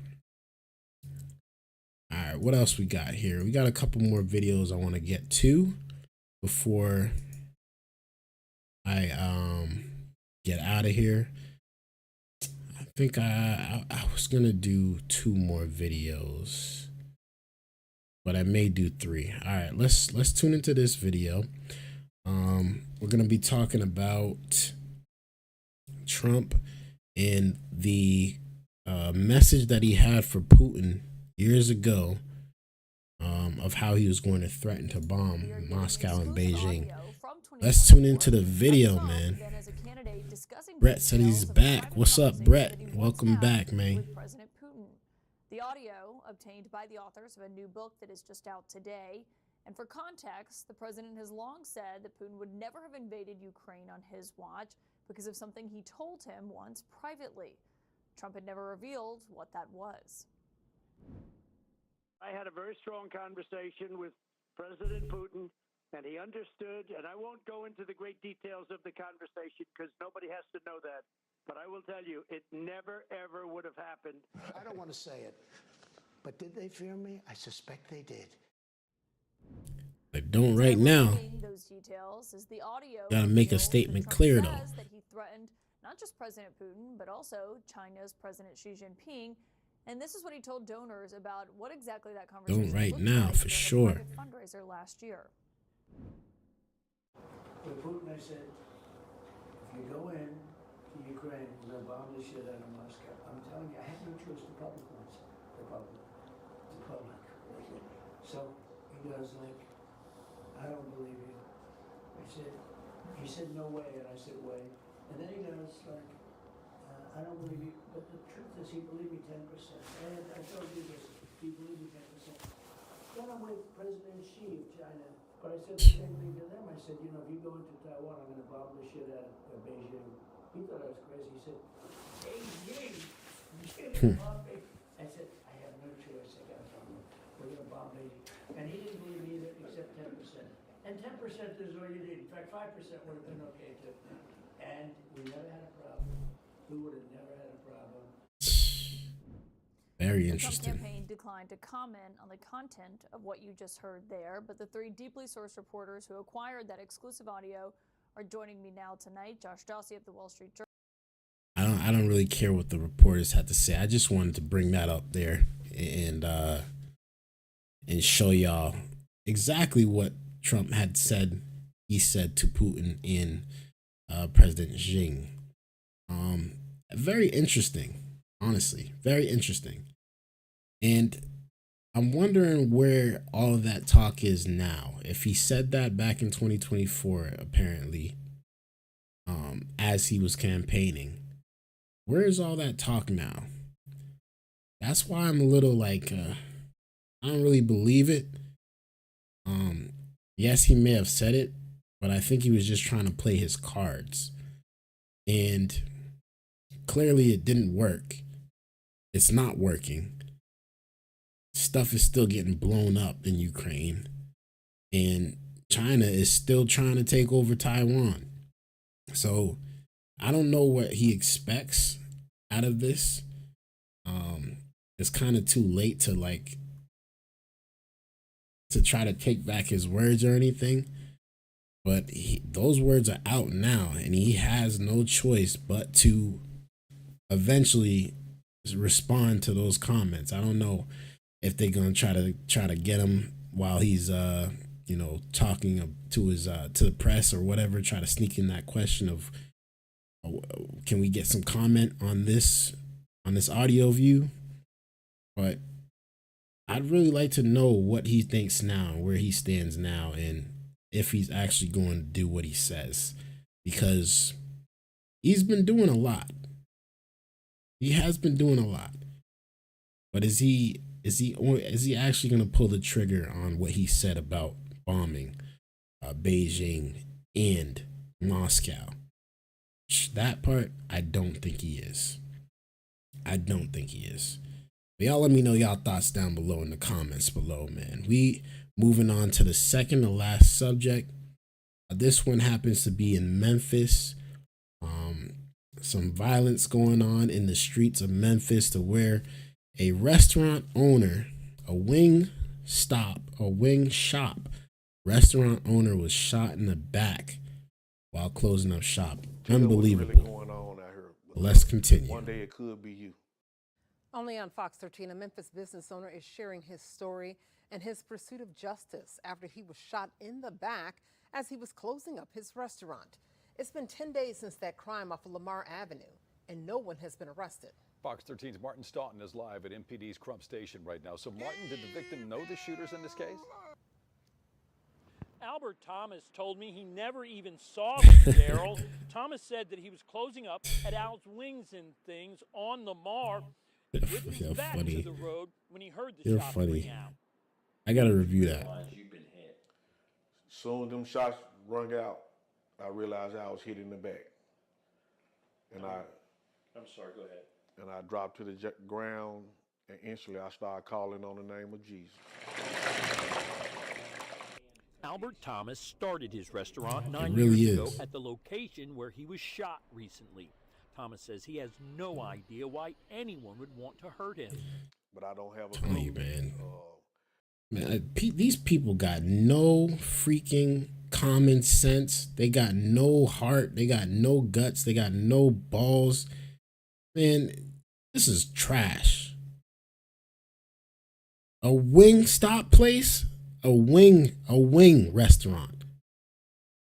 All right, what else we got here? We got a couple more videos I want to get to before I get out of here. I think I was gonna do 2 more videos, but I may do 3. All right, let's tune into this video. We're gonna be talking about Trump and the message that he had for Putin years ago, of how he was going to threaten to bomb Moscow and Beijing. Let's tune into the video, man. Brett said he's back. What's up, Brett? Welcome back, man. President Putin. The audio obtained by the authors of a new book that is just out today. And for context, the president has long said that Putin would never have invaded Ukraine on his watch because of something he told him once privately. Trump had never revealed what that was. I had a very strong conversation with President Putin, and he understood, and I won't go into the great details of the conversation because nobody has to know that, but I will tell you, it never, ever would have happened. I don't want to say it, but did they fear me? I suspect they did. But don't right now. Those details is the audio. Gotta make a statement clear, though. That he threatened not just President Putin, but also China's President Xi Jinping. And this is what he told donors about what exactly that conversation Don't right looked now, like for during a sure. private fundraiser last year. To Putin, I said, if you go in to Ukraine, we're going to bomb the shit out of Moscow. I'm telling you, I have no choice. The public wants it. The public. So he goes like, I don't believe you. He said, no way. And I said, way. And then he goes like, I don't believe you. But the truth is, he believed me 10%. And I told you this, he believed me 10%. Then I'm with President Xi of China. But I said the same thing to them. I said, you know, if you go into Taiwan, I'm going to bomb the shit out of Beijing. He thought I was crazy. He said, Beijing? You're going to bomb Beijing? I said, I have no choice. I got to bomb them. We're going to bomb Beijing. And he didn't believe me either, except 10%. And 10% is all you need. In fact, 5% would have been okay too. And we never had a problem. We would have never had a problem. Very The interesting. Trump campaign declined to comment on the content of what you just heard there, but the three deeply sourced reporters who acquired that exclusive audio are joining me now tonight. Dgotsauce of the Wall Street Journal. I don't really care what the reporters had to say. I just wanted to bring that up there and show y'all exactly what Trump had said. He said to Putin and President Xi. Very interesting, honestly, very interesting. And I'm wondering where all of that talk is now. If he said that back in 2024, apparently, as he was campaigning, where is all that talk now? That's why I'm a little like, I don't really believe it. Yes, he may have said it, but I think he was just trying to play his cards. And clearly it didn't work. It's not working. Stuff is still getting blown up in Ukraine. And China is still trying to take over Taiwan. So I don't know what he expects out of this. It's kind of too late to try to take back his words or anything. But those words are out now, and he has no choice but to eventually respond to those comments. I don't know if they're gonna try to get him while he's talking to the press or whatever. Try to sneak in that question of, can we get some comment on this audio view? But I'd really like to know what he thinks now, where he stands now, and if he's actually going to do what he says, because he's been doing a lot. He has been doing a lot, but is he actually going to pull the trigger on what he said about bombing Beijing and Moscow? That part, I don't think he is. I don't think he is. But y'all let me know y'all thoughts down below in the comments below, man. We moving on to the second to last subject. This one happens to be in Memphis. Some violence going on in the streets of Memphis, to where a restaurant owner, a wing shop restaurant owner, was shot in the back while closing up shop. Unbelievable. Really going on out here. Let's continue. One day it could be you. Only on Fox 13, a Memphis business owner is sharing his story and his pursuit of justice after he was shot in the back as he was closing up his restaurant. It's been 10 days since that crime off of Lamar Avenue, and no one has been arrested. Fox 13's Martin Staunton is live at MPD's Crump Station right now. So, Martin, did the victim know the shooters in this case? Albert Thomas told me he never even saw Daryl. Thomas said that he was closing up at Al's Wings and Things on Lamar with his back to the road when he heard the shots ring out. I gotta review that. Soon as them shots rung out, I realized I was hit in the back. And I'm sorry, go ahead. And I dropped to the ground, and instantly I started calling on the name of Jesus. Albert Thomas started his restaurant 9 really years is. ago at the location where he was shot recently. Thomas says he has no idea why anyone would want to hurt him. But I don't have a Funny, man. These people got no freaking common sense. They got no heart. They got no guts. They got no balls. Man, this is trash. A wing stop place? A wing restaurant.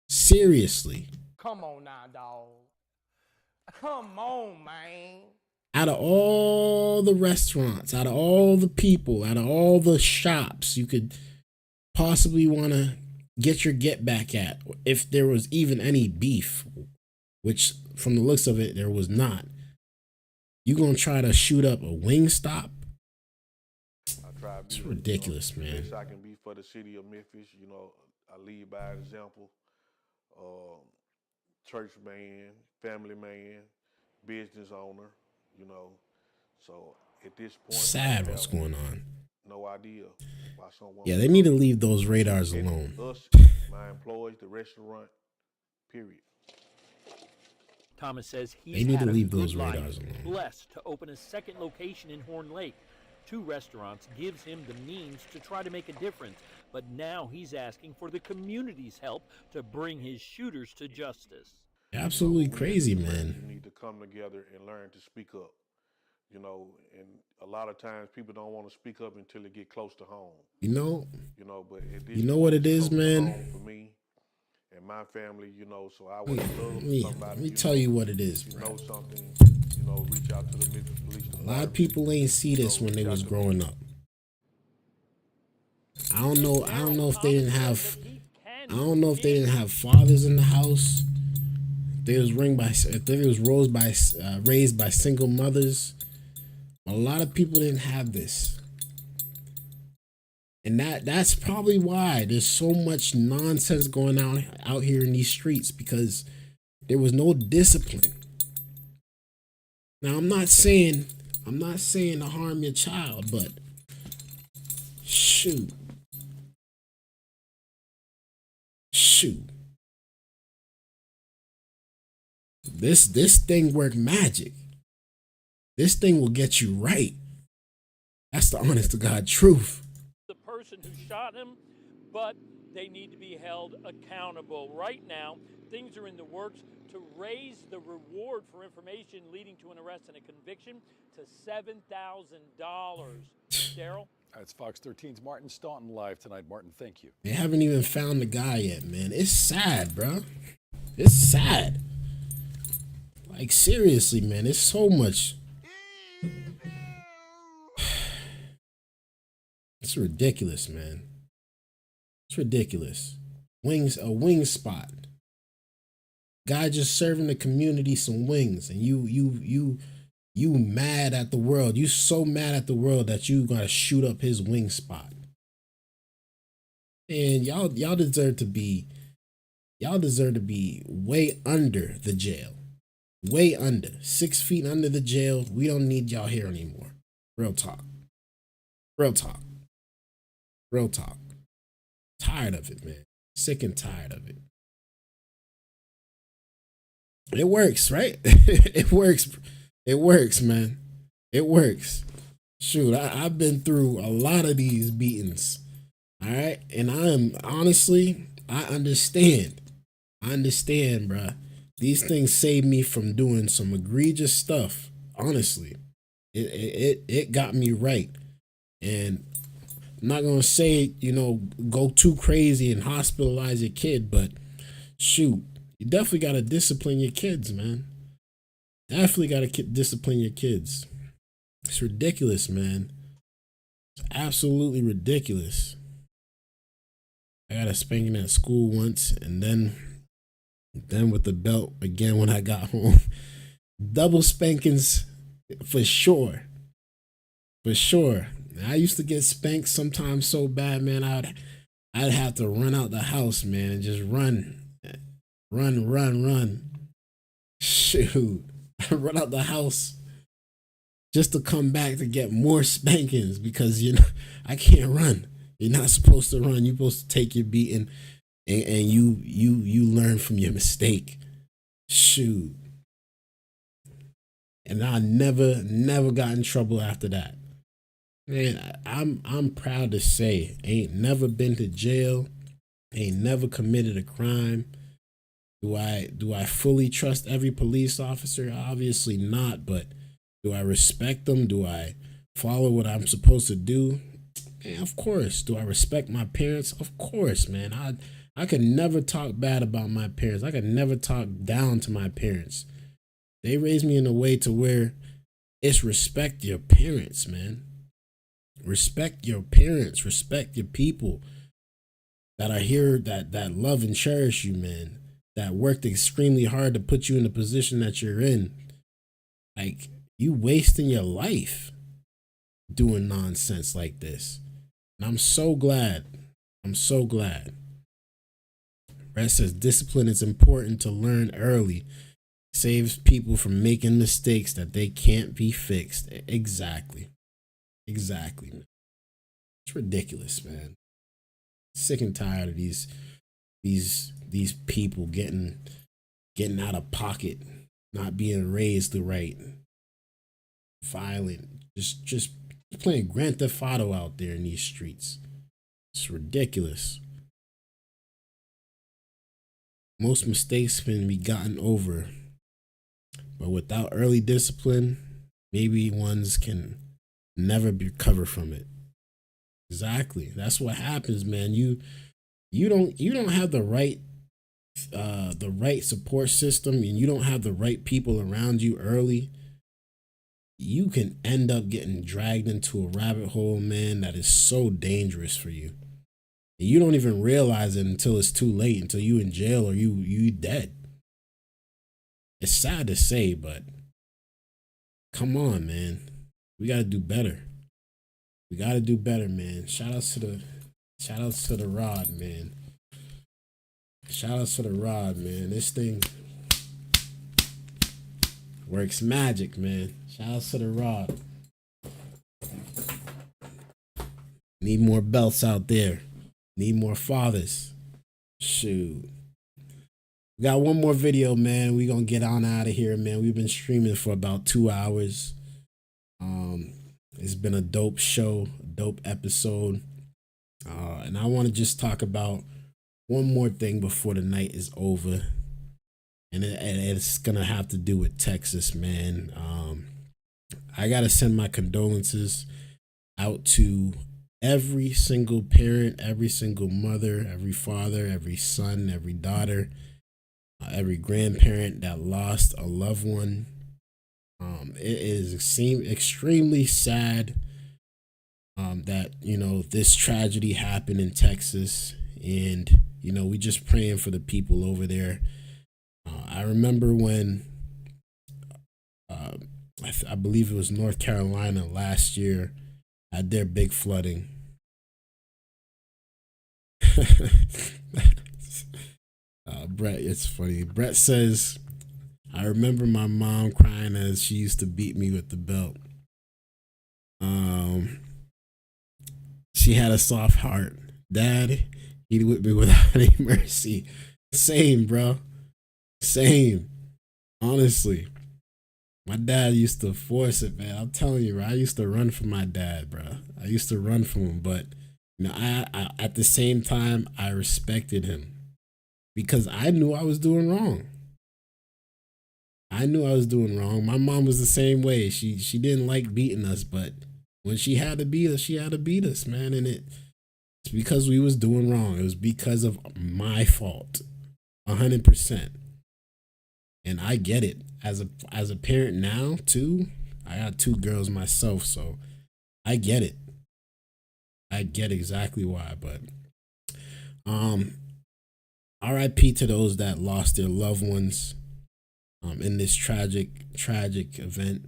Seriously. Come on now, dog. Come on, man. Out of all the restaurants, out of all the people, out of all the shops you could possibly want to get your get back at, if there was even any beef, which from the looks of it, there was not, you gonna try to shoot up a wing stop? It's ridiculous, man. Best I can be for the city of Memphis. I lead by example. Church man, family man, business owner. So at this point, Sad what's going on. No idea why someone. Yeah, they need to leave those radars alone. Us, my employees, the restaurant, period. Thomas says They he's need to had a leave good those life, radars alone. blessed to open a second location in Horn Lake. 2 restaurants gives him the means to try to make a difference, but now he's asking for the community's help to bring his shooters to justice. Absolutely crazy, man. You need to come together and learn to speak up. You know, and a lot of times people don't want to speak up until they get close to home. You know, but at this you know what it is, close to man. home for me and my family, so I would love somebody. Let me tell you what it is, bro. Know something, reach out to the Memphis Police Department. A lot of people ain't see this when they was growing up. I don't know if they didn't have. I don't know if they didn't have fathers in the house. If they was raised by single mothers. A lot of people didn't have this. And that's probably why there's so much nonsense going on out here in these streets, because there was no discipline. Now I'm not saying to harm your child, but shoot. This thing work magic. This thing will get you right. That's the honest to God truth. The person who shot him, but they need to be held accountable. Right now, things are in the works to raise the reward for information leading to an arrest and a conviction to $7,000. Daryl? That's Fox 13's Martin Staunton live tonight. Martin, thank you. They haven't even found the guy yet, man. It's sad, bro. It's sad. Like, seriously, man. It's so much. It's ridiculous, man. It's ridiculous. A wing spot. Guy just serving the community some wings, and you mad at the world. You so mad at the world that you gotta shoot up his wing spot. And y'all deserve to be way under the jail. Way under. 6 feet under the jail. We don't need y'all here anymore. Real talk. Real talk. Real talk. Tired of it, man. Sick and tired of it. It works, right? It works. It works, man. It works. Shoot, I've been through a lot of these beatings. All right. And I understand. I understand, bruh. These things saved me from doing some egregious stuff. Honestly, it got me right. And I'm not gonna say, go too crazy and hospitalize your kid, but shoot, you definitely gotta discipline your kids, man. Definitely gotta discipline your kids. It's ridiculous, man. It's absolutely ridiculous. I got a spanking at school once, and then with the belt again when I got home. Double spankings for sure. For sure. I used to get spanked sometimes so bad, man, I'd have to run out the house, man, and just run. Shoot. Run out the house just to come back to get more spankings, because I can't run. You're not supposed to run. You're supposed to take your beating. And you learn from your mistake. Shoot. And I never got in trouble after that. Man, I'm proud to say, ain't never been to jail, ain't never committed a crime. Do I fully trust every police officer? Obviously not, but do I respect them? Do I follow what I'm supposed to do? And of course. Do I respect my parents? Of course, man. I could never talk bad about my parents. I could never talk down to my parents. They raised me in a way to where it's respect your parents, man. Respect your parents. Respect your people that are here, that love and cherish you, man. That worked extremely hard to put you in the position that you're in. Like, you wasting your life doing nonsense like this. And I'm so glad. Brett says discipline is important to learn early. Saves people from making mistakes that they can't be fixed. Exactly. It's ridiculous, man. Sick and tired of these people getting out of pocket, not being raised the right, violent, just playing Grand Theft Auto out there in these streets. It's ridiculous. Most mistakes can be gotten over, but without early discipline, maybe ones can never recover from it. Exactly. That's what happens, man. You don't have the right support system, and you don't have the right people around you early. You can end up getting dragged into a rabbit hole, man, that is so dangerous for you. And you don't even realize it until it's too late, until you in jail or you dead. It's sad to say, but come on, man. We gotta do better. We gotta do better, man. Shout outs to the rod, man. Shout outs to the rod, man. This thing works magic, man. Shout outs to the rod. Need more belts out there. Need more fathers. Shoot. We got one more video, man. We gonna get on out of here, man. We've been streaming for about 2 hours. It's been a dope show, a dope episode. And I want to just talk about one more thing before the night is over. And it's gonna have to do with Texas, man. I gotta send my condolences out to every single parent, every single mother, every father, every son, every daughter, every grandparent that lost a loved one. It is extremely sad that, you know, this tragedy happened in Texas, and, you know, we just praying for the people over there. I remember when I believe it was North Carolina last year had their big flooding. Brett, it's funny. Brett says, I remember my mom crying as she used to beat me with the belt. She had a soft heart. Dad, he whipped me without any mercy. Same, bro. Same. Honestly. My dad used to force it, man. I'm telling you, bro. I used to run from my dad, bro. I used to run from him, but you know, I at the same time, I respected him because I knew I was doing wrong. I knew I was doing wrong. My mom was the same way. She didn't like beating us, but when she had to beat us, she had to beat us, man. And it's because we was doing wrong. It was because of my fault, 100%. And I get it. As a parent now too, I got 2 girls myself, so I get it. I get exactly why. But RIP to those that lost their loved ones in this tragic event.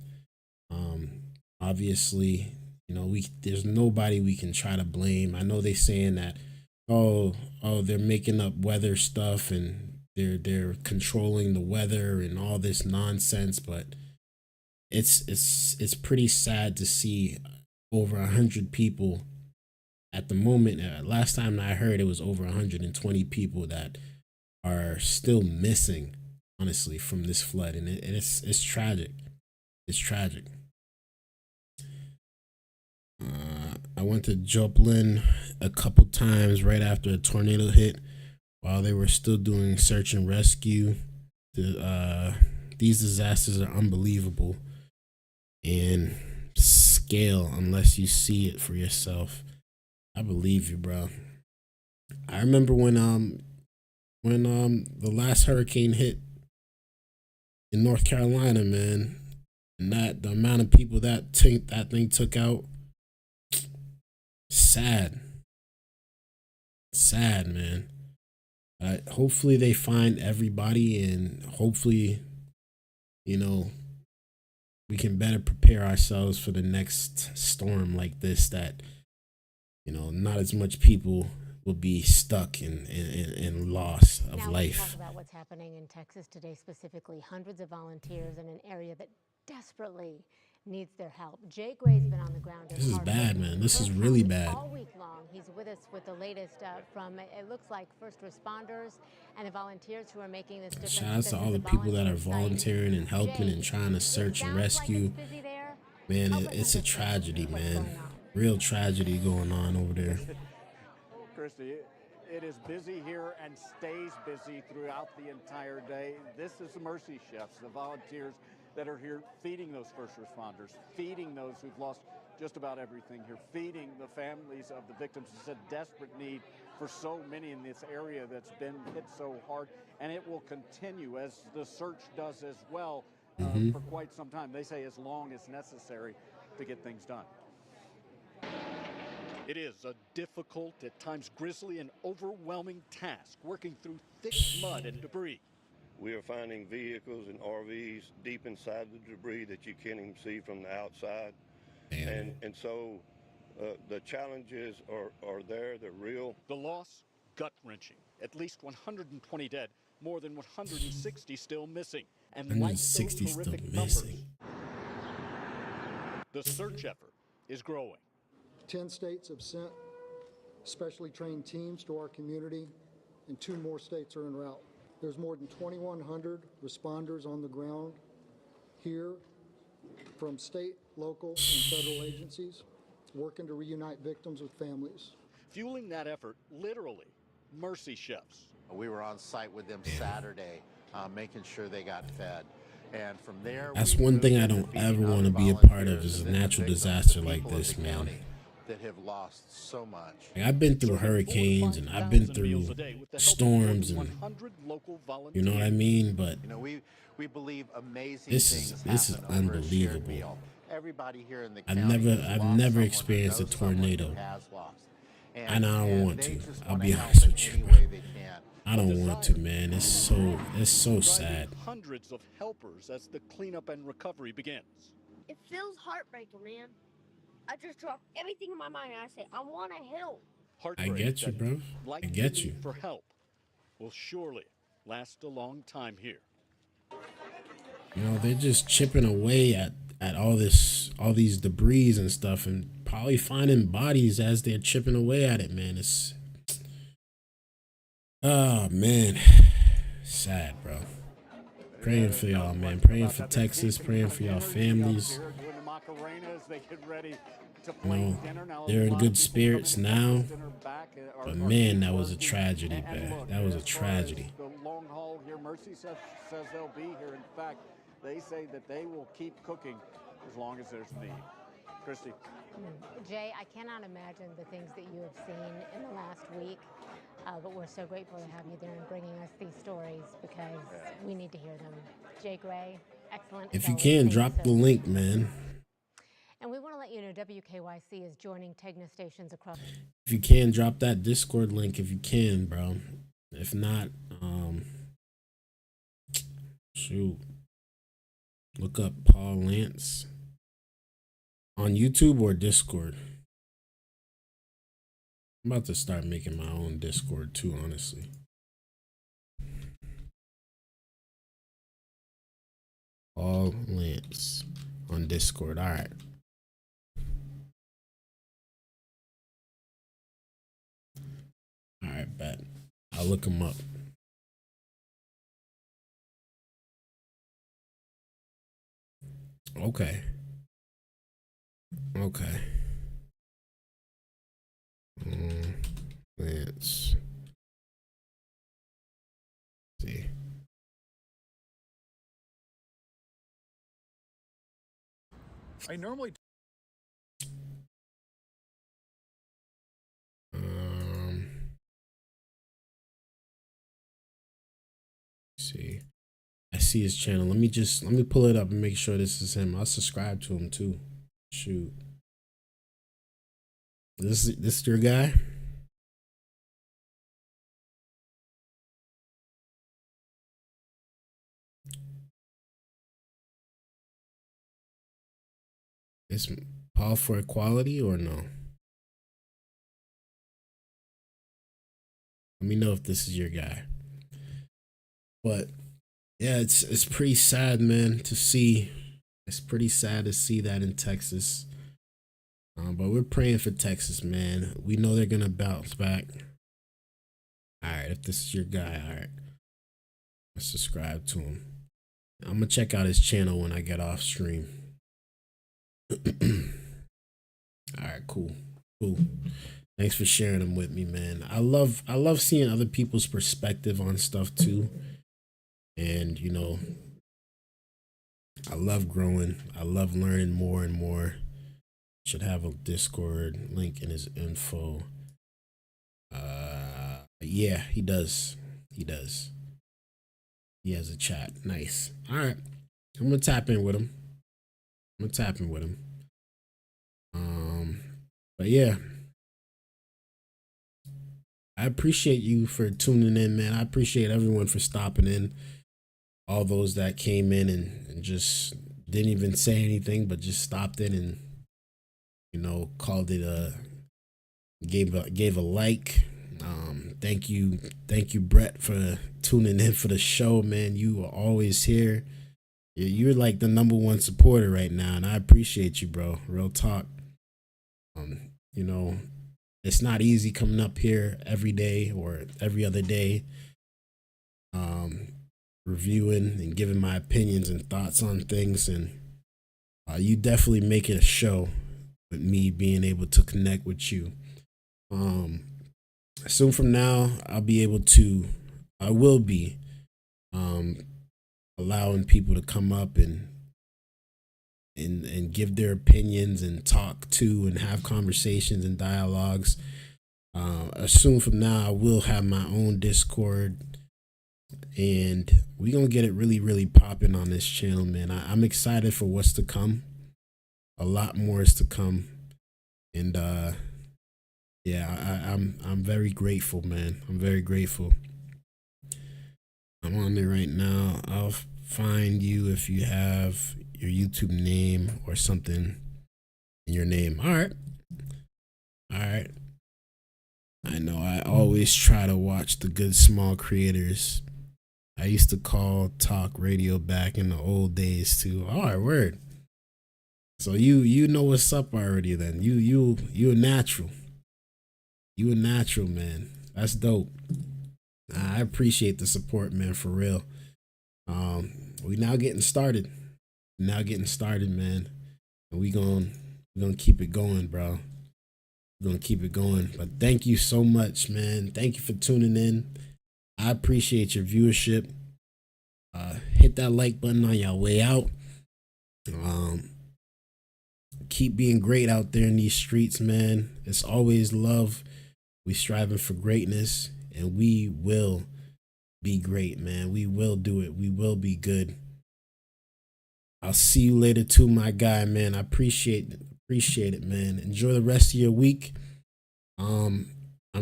Obviously, you know, there's nobody we can try to blame. I know they saying that oh they're making up weather stuff and they're controlling the weather and all this nonsense, but it's pretty sad to see over 100 people at the moment. Last time I heard, it was over 120 people that are still missing, honestly, from this flood, and it's tragic. It's tragic. I went to Joplin a couple times right after a tornado hit while they were still doing search and rescue. These disasters are unbelievable in scale unless you see it for yourself. I believe you, bro. I remember when the last hurricane hit in North Carolina, man, and the amount of people that thing took out. Sad, man. Hopefully they find everybody, and hopefully, you know, we can better prepare ourselves for the next storm like this, that, you know, not as much people will be stuck in loss of life. Talk about what's happening in Texas today, specifically hundreds of volunteers in an area that desperately needs their help. Jay Gray's been on the ground. This is bad, man. This is really bad. All week long. us with the latest from, it looks like, first responders and the volunteers who are making this difference. Shout out to all the people that are volunteering and helping and trying to search and rescue. Man, it's a tragedy, man. Real tragedy going on over there. Christy, it is busy here and stays busy throughout the entire day. This is the Mercy Chefs, the volunteers that are here feeding those first responders, feeding those who've lost just about everything here, feeding the families of the victims. It's a desperate need for so many in this area that's been hit so hard, and it will continue as the search does as well for quite some time. They say as long as necessary to get things done. It is a difficult, at times grisly and overwhelming task, working through thick mud and debris. We are finding vehicles and RVs deep inside the debris that you can't even see from the outside. And so the challenges are there, they're real. The loss, gut-wrenching. At least 120 dead, more than 160 still missing. And like those 160 still horrific missing. Numbers, the search effort is growing. 10 states have sent specially trained teams to our community, and 2 more states are en route. There's more than 2,100 responders on the ground here from state, local, and federal agencies working to reunite victims with families. Fueling that effort, literally, Mercy Chefs. We were on site with them Saturday, making sure they got fed. And from there, that's one thing I don't ever want to be a part of, is a natural disaster like this, man. That have lost so much. Like, I've been through hurricanes and I've been through storms, and you know what I mean. But you know, we believe amazing this is unbelievable. Everybody here in the I've never experienced a tornado, and I don't want to. I'll be honest with you, bro. I don't want to, man. It's so sad. Hundreds of helpers as the cleanup and recovery begins. It feels heartbreaking, man. I just drop everything in my mind and I say, I want to help. I get you, bro. I get you. For help will surely last a long time here. You know, they're just chipping away at all these debris and stuff, and probably finding bodies as they're chipping away at it, man. It's oh man, sad, bro. Praying for y'all, man. Praying for Texas. Praying for y'all families. You know, they're in good spirits now, but man, that was a tragedy, man. That was a tragedy. The long haul here, Mercy says they'll be here. In fact, they say that they will keep cooking as long as there's need. Christy. Jay, I cannot imagine the things that you have seen in the last week, but we're so grateful to have you there and bringing us these stories, because we need to hear them. Jay Gray, excellent. If you can, drop the link, man. And we want to let you know WKYC is joining Tegna stations across. If you can, drop that Discord link if you can, bro. If not, shoot. Look up Paul Lance on YouTube or Discord. I'm about to start making my own Discord too, honestly. Paul Lance on Discord. All right. All right, bet. I'll look him up. Okay. Okay. Let's see. I normally see. I see his channel. Let me pull it up and make sure this is him. I'll subscribe to him too. Shoot. This your guy? Is Paul for Equality or no? Let me know if this is your guy. But yeah, it's pretty sad, man, to see. It's pretty sad to see that in Texas. But we're praying for Texas, man. We know they're gonna bounce back. All right, if this is your guy, all right, let's subscribe to him. I'm gonna check out his channel when I get off stream. All right, cool. Thanks for sharing them with me, man. I love seeing other people's perspective on stuff too. And you know, I love growing. I love learning more and more. Should have a Discord link in his info. Yeah, he does. He has a chat. Nice. All right. I'm gonna tap in with him. But yeah, I appreciate you for tuning in, man. I appreciate everyone for stopping in. All those that came in and just didn't even say anything, but just stopped in and, you know, called it gave a like. Thank you, Brett, for tuning in for the show, man. You are always here. You're like the #1 supporter right now, and I appreciate you, bro. Real talk. You know, it's not easy coming up here every day or every other day, reviewing and giving my opinions and thoughts on things, and you definitely make it a show with me being able to connect with you. Soon from now, I will be allowing people to come up and give their opinions and talk to and have conversations and dialogues. Soon from now, I will have my own Discord, and we're gonna get it really, really popping on this channel, man. I'm excited for what's to come. A lot more is to come, and yeah, I'm very grateful, man. I'm very grateful. I'm on there right now. I'll find you if you have your YouTube name or something in your name. All right. I know I always try to watch the good small creators. I used to call talk radio back in the old days too. All right, word. So you know what's up already then. You a natural. You a natural, man. That's dope. I appreciate the support, man, for real. We now getting started. Man. And we gonna keep it going, bro. We're gonna keep it going. But thank you so much, man. Thank you for tuning in. I appreciate your viewership. Hit that like button on your way out. Keep being great out there in these streets, man. It's always love. We striving for greatness, and we will be great, man. We will do it. We will be good. I'll see you later too, my guy, man. I appreciate it, man. Enjoy the rest of your week. I'm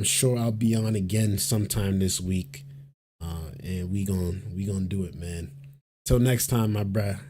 sure I'll be on again sometime this week. And we gonna do it, man. Till next time, my bruh.